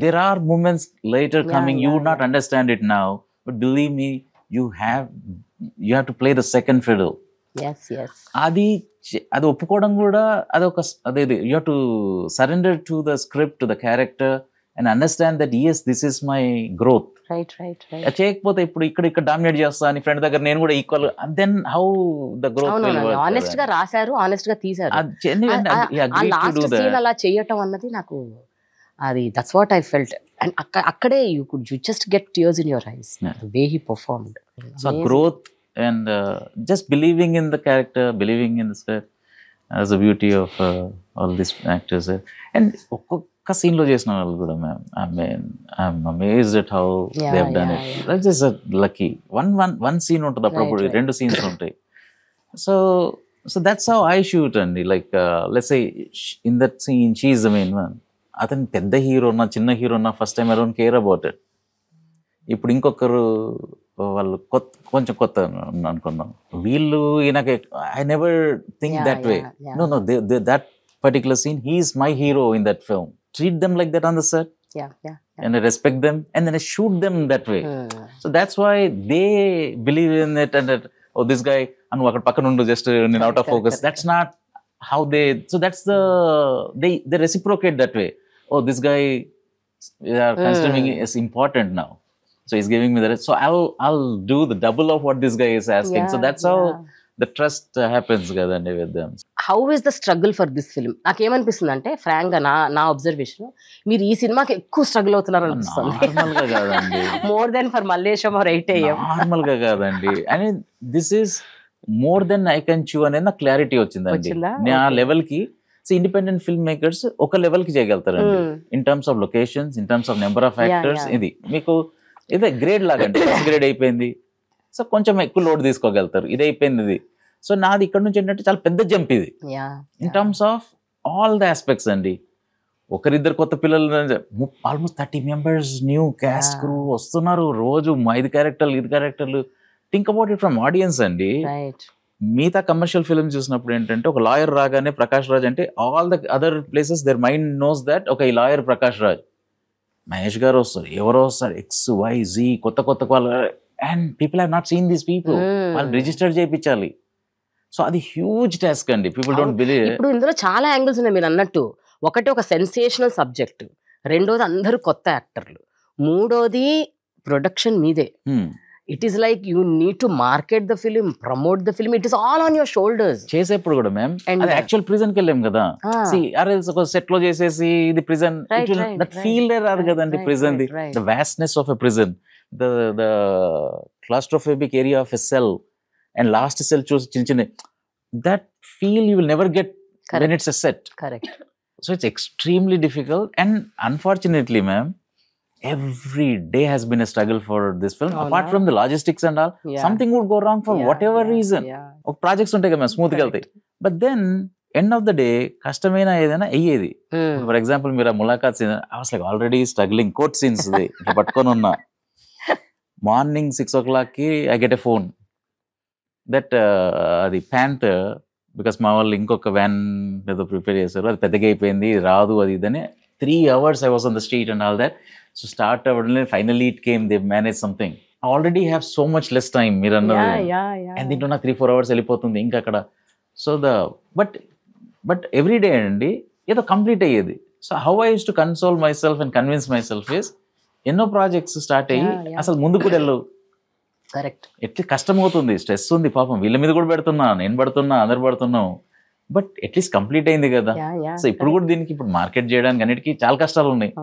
There are moments later coming, you would not understand it now, but believe me, you have to play the second fiddle. అది ఒప్పుకోవడం కూడా అదొక అదేది, you have to surrender to the script, to the character and understand that yes this is my growth. Right. చేయకపోతే ఇప్పుడు ఇక్కడ dominate చేస్తా అని ఫ్రెండ్ దగ్గర నేను కూడా equal, then how the growth. Honest గా రాశారు, ఆనెస్ట్ గా తీశారు. అలా చేయటం అన్నది నాకు అది that's what I felt. And అక్కడే you just get tears in your eyes the way he performed. So growth and just believing in the character, believing in the script, as the beauty of all these actors. And ఒక్కొక్క scene లో చేసిన వాళ్ళు కూడా ma'am, I mean I'm amazed at how they have done it. That's just lucky. One scene ఉంటుంది, అప్పుడప్పుడు 2 scenes ఉంటాయి. So that's how I shoot అండి. Like let's say in that scene she is the main one. అతను పెద్ద హీరోనా చిన్న హీరోనా first time I don't care about it. ఇప్పుడు ఇంకొకరు వాళ్ళు కొంచెం కొత్త అనుకున్నాం, వీళ్ళు ఈయనకి I never think that way. No, that particular scene, he is my hero in that film. Treat them like that on the set. And I respect them and then I shoot them that way. So that's why they believe in it, and that, oh this guy anu akkada pakkana undu just out of focus. That's not how they, so that's they reciprocate that way. Oh this guy they are considering is important now, so he's giving me the rest, so I'll do the double of what this guy is asking. So that's how the trust happens kadandi with them. How is the struggle for this film? నాకు ఏమనిపిస్తుంది అంటే Frank గా నా observation, మీరు ఈ సినిమాకి ఎక్కువ struggle అవుతున్నారు అనిపిస్తుంది. నార్మల్ గా కాదండి, more than for Mallesham or 8 AM. Normal గా కాదండి, and this is more than I can chew అనే నాకు క్లారిటీ వచ్చిందండి. నేను ఆ లెవెల్ కి ఇండిపెండెంట్ ఫిల్మ్ మేకర్స్ ఒక లెవెల్ కి చేయగలుగుతారండి, in terms of locations, in terms of number of actors. ఇది మీకు ఇదే గ్రేడ్ లాగా, గ్రేడ్ అయిపోయింది, సో కొంచెం ఎక్కువ లోడ్ తీసుకోగలుగుతారు, ఇది అయిపోయింది ఇది. సో నాది ఇక్కడ నుంచి ఏంటంటే చాలా పెద్ద జంప్ ఇది in terms of all the aspects అండి. ఒకరిద్దరు కొత్త పిల్లలు, almost 30 members new caste crew వస్తున్నారు రోజు, 5 క్యారెక్టర్లు. Think about it from audience అండి. మిగతా కమర్షియల్ ఫిల్మ్ చూసినప్పుడు ఏంటంటే ఒక లాయర్ రాగానే ప్రకాష్ రాజ్ అంటే all the other places their mind knows that ఒక ఈ లాయర్ ప్రకాష్ రాజ్. మహేష్ గారు వస్తారు, ఎవరో వస్తారు, XYZ కొత్త కొత్త వాళ్ళు, and people have not seen these people, వాళ్ళు రిజిస్టర్ చేయించాలి. సో అది హ్యూజ్ టాస్క్ అండి. People don't believe. ఇప్పుడు ఇందులో చాలా యాంగిల్స్ ఉన్నాయి మీరు అన్నట్టు. ఒకటి ఒక సెన్సేషనల్ సబ్జెక్ట్, రెండోది అందరూ కొత్త యాక్టర్లు, మూడోది ప్రొడక్షన్ మీదే. It is like you need to market the film, promote the film, it is all on your shoulders. చేసేప్పుడు కూడా మ్యామ్ యాక్చువల్ ప్రిజన్ కి వెళ్ళాం కదా, సెట్ లో చేసేసి ఇది ప్రిజన్, దట్ ఫీల్ రాదు కదండి. Prison the vastness of a prison, the claustrophobic area of a cell, and last cell చూసి చిన్న చిన్న, that feel you will never get when it's a set. Correct. So it's extremely difficult, and unfortunately ma'am, every day has been a struggle for this film. Apart from the logistics and all, something would go wrong for whatever reason. ఒక projects ఉంటాయి కదా smooth గా వెళ్తాయి, but then end of the day కష్టమైన ఏదైనా అయ్యేది. For example మీరు ఆ ములాఖాత్ scene, I was like already struggling court scenes ఇట్లా పట్టుకొని ఉన్నా. మార్నింగ్ 6 o'clock కి I get a phone that అది ప్యాంథర్, బికాస్ మా వాళ్ళు ఇంకొక వ్యాన్ ఏదో ప్రిపేర్ చేశారు, అది పెద్దగా అయిపోయింది, రాదు అది ఇదని. 3 hours I was on the street and all that. So start అవ్వడం, finally it came, they managed something. I already have so much less time, మీరు అన్నది, and దీంట్లో నాకు 3-4 hours వెళ్ళిపోతుంది ఇంకా అక్కడ. సో బట్ ఎవ్రీ డే అండి ఏదో కంప్లీట్ అయ్యేది. So how I use to console my self and convince my self is, ఎన్నో ప్రాజెక్ట్స్ స్టార్ట్ అయ్యి అసలు ముందు కూడా వెళ్ళవు. కరెక్ట్. ఎట్లా కష్టం అవుతుంది, స్ట్రెస్ ఉంది పాపం, వీళ్ళ మీద కూడా పెడుతున్నా, నేను పడుతున్నా, అందరు పడుతున్నాం, బట్ అట్లీస్ట్ కంప్లీట్ అయింది కదా. సో ఇప్పుడు కూడా దీనికి ఇప్పుడు మార్కెట్ చేయడానికి అన్నిటికీ చాలా కష్టాలు ఉన్నాయి.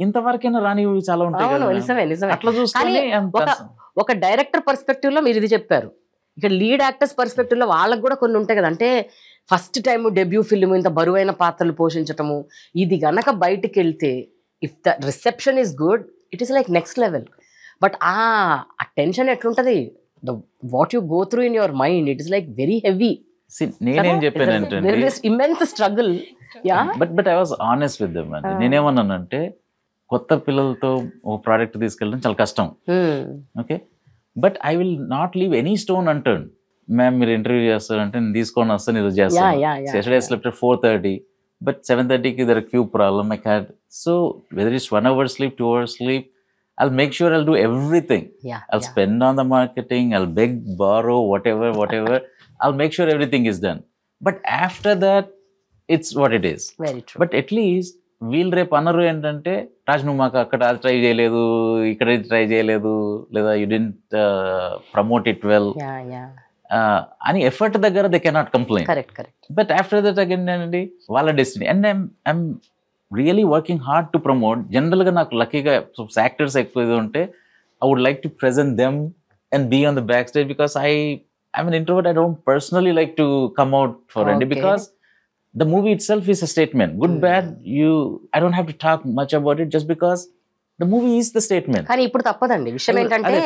ఇంతవరకైనా రానివి చాలా ఉంటాయి కదా. అట్లా చూసుకొని ఒక డైరెక్టర్ పర్స్పెక్టివ్ లో మీరు ఇది చెప్పారు, ఇక్కడ లీడ్ యాక్టర్స్ పర్స్పెక్టివ్ లో వాళ్ళకి కూడా కొన్ని ఉంటాయి కదా. అంటే ఫస్ట్ టైం డెబ్యూ ఫిల్మ్, ఇంత బరువైన పాత్రలు పోషించటము, ఇది గనక బయటికి వెళ్తే if the reception is good, it is like next level. But ఆ టెన్షన్ ఎట్లుంటది, what you go through in your mind, it is like very heavy. నేనేం చెప్పానంటే immense struggle. But I was honest with them అండి. నేనేమన్నానంటే కొత్త పిల్లలతో ఒక product తీసుకెళ్ళడం చాలా కష్టం, okay, but I will not leave any stone unturned. Ma'am మీరు ఇంటర్వ్యూ చేస్తారంటే నేను తీసుకొని వస్తాను, ఇది చేస్తాను. Yesterday I slept at 4:30, but 7:30 there a queue problem I had. So whether it's 1 hour sleep, 2 hours sleep, I'll make sure I'll do everything. I'll spend on the marketing, I'll beg, borrow, whatever. I'll make sure everything is done. But after that, it's what it is. Very true. But at least వీళ్ళు రేపు అన్నారు ఏంటంటే, రాజ్ నువ్వు మాకు అక్కడ try చేయలేదు, ఇక్కడ try చేయలేదు, లేదా you didn't promote it well అని ఎఫర్ట్ దగ్గర they cannot complaint. But after that again అండి వాళ్ళ destiny. And I'm really working hard to promote. జనరల్గా నాకు లక్కీగా యాక్టర్స్ ఎక్కువ ఇది ఉంటే I would like to present them and be on the backstage, because I'm an introvert. I don't personally like to come out for it, because the movie itself is a statement. Good, bad, I don't have to talk much about it, just because the movie is the statement. కానీ ఇప్పుడు తప్పదండి. విషయం ఏంటంటే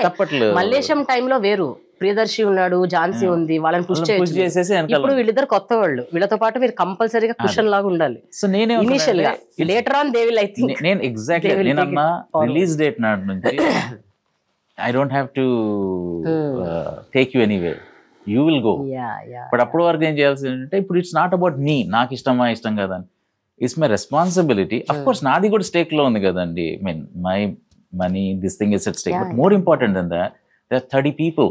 మల్లేశం టైంలో వేరు, ప్రియదర్శి ఉన్నాడు, ఝాన్సీ ఉంది, వాళ్ళని పుష్ చేసేసి ఇప్పుడు వీళ్ళిద్దరు కొత్త వాళ్ళు, వీళ్ళతో పాటు మీరు కంపల్సరీగా కుషన్ లాగా ఉండాలి. సో నేనే ఇనిషియల్ గా, later on they will, I think నేను ఎగ్జాక్ట్లీ నేనన్నా రిలీజ్ డేట్ నాటి నుంచి I don't have to take you anywhere. You will go. But అప్పటి వరకు ఏం చేయాల్సి అంటే, ఇప్పుడు ఇట్స్ నాట్ అబౌట్ మీ, నాకు ఇష్టమా ఇష్టం కదా అని, it's my responsibility. Of course నాది కూడా స్టేక్ లో ఉంది కదండి. I mean my money, this thing is at stake. But more important then that, there are 30 people.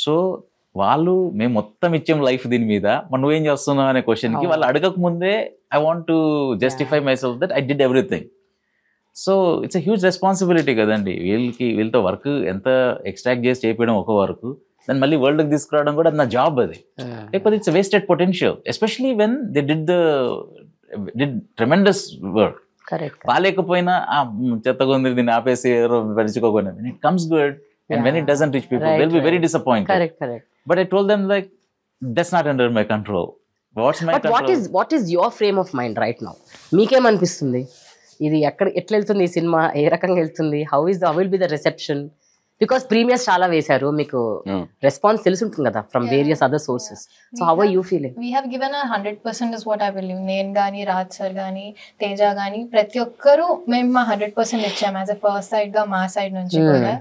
సో వాళ్ళు మేము మొత్తం ఇచ్చాం లైఫ్ దీని మీద, మరి నువ్వేం చేస్తున్నావు అనే క్వశ్చన్ కి వాళ్ళు అడగక ముందే I want to justify my self that I did everything. So it's a huge responsibility కదండి. వీళ్ళతో వర్క్ ఎంత ఎక్స్ట్రాక్ట్ చేసి చేయడం ఒక వర్క్, దాన్ని మళ్ళీ వరల్డ్కి తీసుకురావడం కూడా నా జాబ్ అది. లేకపోతే it's wasted potential, especially when they did tremendous work. బాగాలేకపోయినా చెత్తగా ఉంది దీన్ని ఆపేసి పెంచుకోకుండా, it comes good, and when it doesn't reach people they will be very disappointed. But I told them like that's not under my control. What is your frame of mind right now? మీకేమనిపిస్తుంది, ఇది ఎట్లా వెళ్తుంది ఈ cinema, ఏ రకంగా వెళ్తుంది, how will be the reception? Because premieres చాలా వేశారు, మీకు రెస్పాన్స్ తెలిసి ఉంటుంది కదా from various other sources. So how are you feeling? We have given 100% is what I believe. నేను కానీ, రాజ్ సార్ కానీ, తేజ కానీ, ప్రతి ఒక్కరు మేము మా 100% ఇచ్చాము యాజ్ ఎ ఫస్ట్ సైడ్ గా, మా సైడ్ నుంచి కూడా.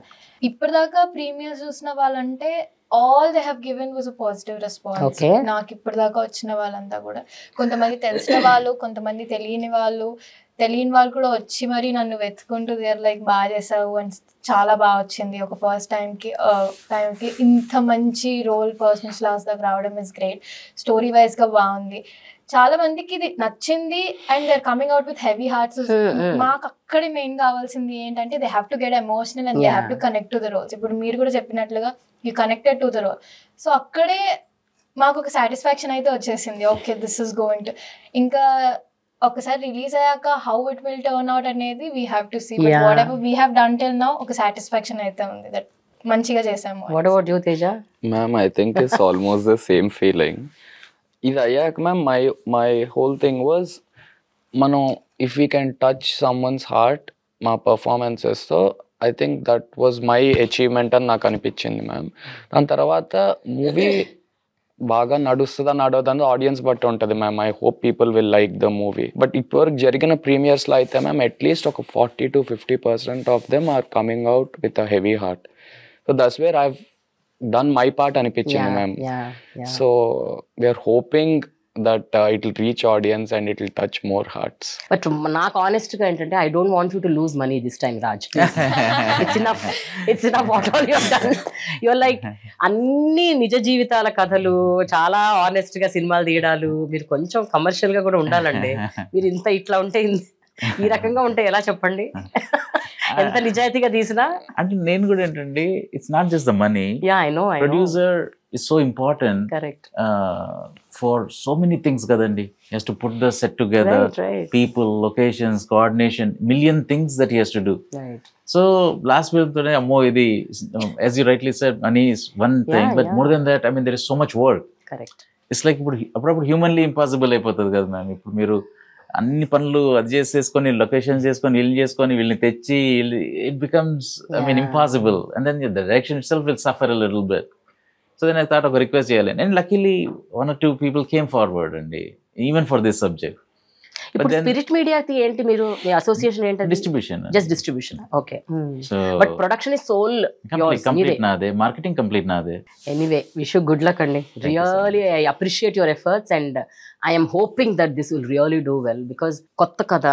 ఇప్పటిదాకా ప్రీమియర్స్ చూసిన వాళ్ళంటే all they have given was a positive response. Okay. నాకు ఇప్పటిదాకా వచ్చిన వాళ్ళంతా కూడా కొంతమంది తెలిసిన వాళ్ళు, కొంతమంది తెలియని వాళ్ళు కూడా వచ్చి మరి నన్ను వెతుకుంటూ దేర్ లైక్ బాగా చేసావు అని, చాలా బాగా వచ్చింది ఒక ఫస్ట్ టైంకి ఇంత మంచి రోల్ పర్సనల్ క్లాస్ దాకా రావడం ఇస్ గ్రేట్. స్టోరీ వైజ్గా బాగుంది, చాలా మందికి ఇది నచ్చింది and they are coming out with heavy hearts. మాకు అక్కడే మెయిన్ కావాల్సింది ఏంటంటే they have to get emotional and they have to connect to the roles. ఇప్పుడు మీరు కూడా చెప్పినట్లుగా you connected to the role. So అక్కడే మాకు ఒక సాటిస్ఫాక్షన్ అయితే వచ్చేసింది. Okay, this is going to, ఇంకా ఒకసారి రిలీజ్ అయ్యాక how it will turn out అనేది we have to see. But whatever we have done till now ఒక సాటిస్ఫాక్షన్ అయితే ఉంది దట్ మంచిగా చేసాము. What about you Teja? Ma'am I think it's almost the same feeling. ఇది అయ్యాక ma'am my whole thing was, మనం if we can touch someone's heart మా పర్ఫార్మెన్సెస్తో, I think that was my achievement అని నాకు అనిపించింది మ్యామ్. దాని తర్వాత మూవీ బాగా నడుస్తుందా నడవదని ఆడియన్స్ బట్టి ఉంటుంది ma'am. I hope people will like the movie. But ఇప్పటివరకు జరిగిన ప్రీమియర్స్లో అయితే మ్యామ్ అట్లీస్ట్ ఒక 40 to 50% of them are coming out with a heavy heart. So that's where I done my part అనిపించింది ma'am. So we're hoping that it will reach audience and it will touch more hearts. But నాకు honest గా ఏంటంటే I don't want you to lose money this time Raj. It's enough what all you have done. You are like అన్ని నిజ జీవితాల కథలు, చాలా honest గా సినిమాలు తీయడాలు, మీరు కొంచెం కమర్షియల్ గా కూడా ఉండాలండి. మీరు ఇంత ఇట్లా ఉంటే ఈ రకంగా ఉంటే ఎలా చెప్పండి? ఎంత నిజాయితీగా తీసినా. అంటే నేను కూడా ఏంటండి, it's not just the money. Producer is so important. Correct. For so many things కదండి. He has to put the set together, people, locations, coordination, million things that he has to do. So last film తోనే అమ్మో ఇది, as you rightly said, money is one thing, but more than that I mean there is so much work. Correct. It's like ఇప్పుడు అప్పుడప్పుడు humanly impossible అయిపోతుంది కదా ma'am. ఇప్పుడు మీరు అన్ని పనులు అది చేసేసుకొని, లొకేషన్స్ చేసుకొని, వీళ్ళని చేసుకొని, వీళ్ళని తెచ్చి, it becomes I mean impossible. And then the direction itself will suffer a little bit. So then I thought ఒక రిక్వెస్ట్ చేయాలి. And luckily 1 or 2 people came forward అండి, ఈవెన్ ఫర్ దిస్ సబ్జెక్ట్. ఇప్పుడు spirit మీడియాకి ఏంటి మీరు మీ association ఏంటి? Distribution. Just distribution. Okay. So but production is sole complete నాదే, మార్కెటింగ్ కంప్లీట్ నాదే. Anyway wish you good luck అండి. Really I appreciate your efforts and I'm hoping that this will really do well. Because కొత్త కథ,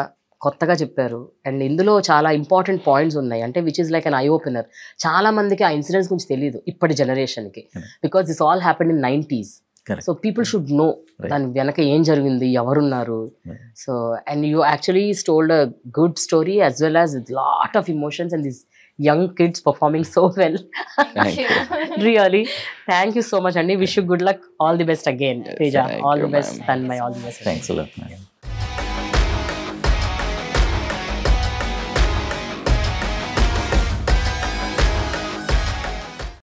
కొత్తగా చెప్పారు and ఇందులో చాలా important points ఉన్నాయి. అంటే which is like an eye opener. చాలా మందికి ఆ ఇన్సిడెంట్స్ గురించి తెలియదు ఇప్పటి జనరేషన్కి, because this all happened in 90s. So people should know దాని వెనక ఏం జరిగింది, ఎవరున్నారు. So and you actually told a good story as well as with lot of emotions and these young kids performing so well. Really, thank you so much, Andy. Wish you good luck. All the best again, Teja. All the best, and my all the best. Thanks a lot, man.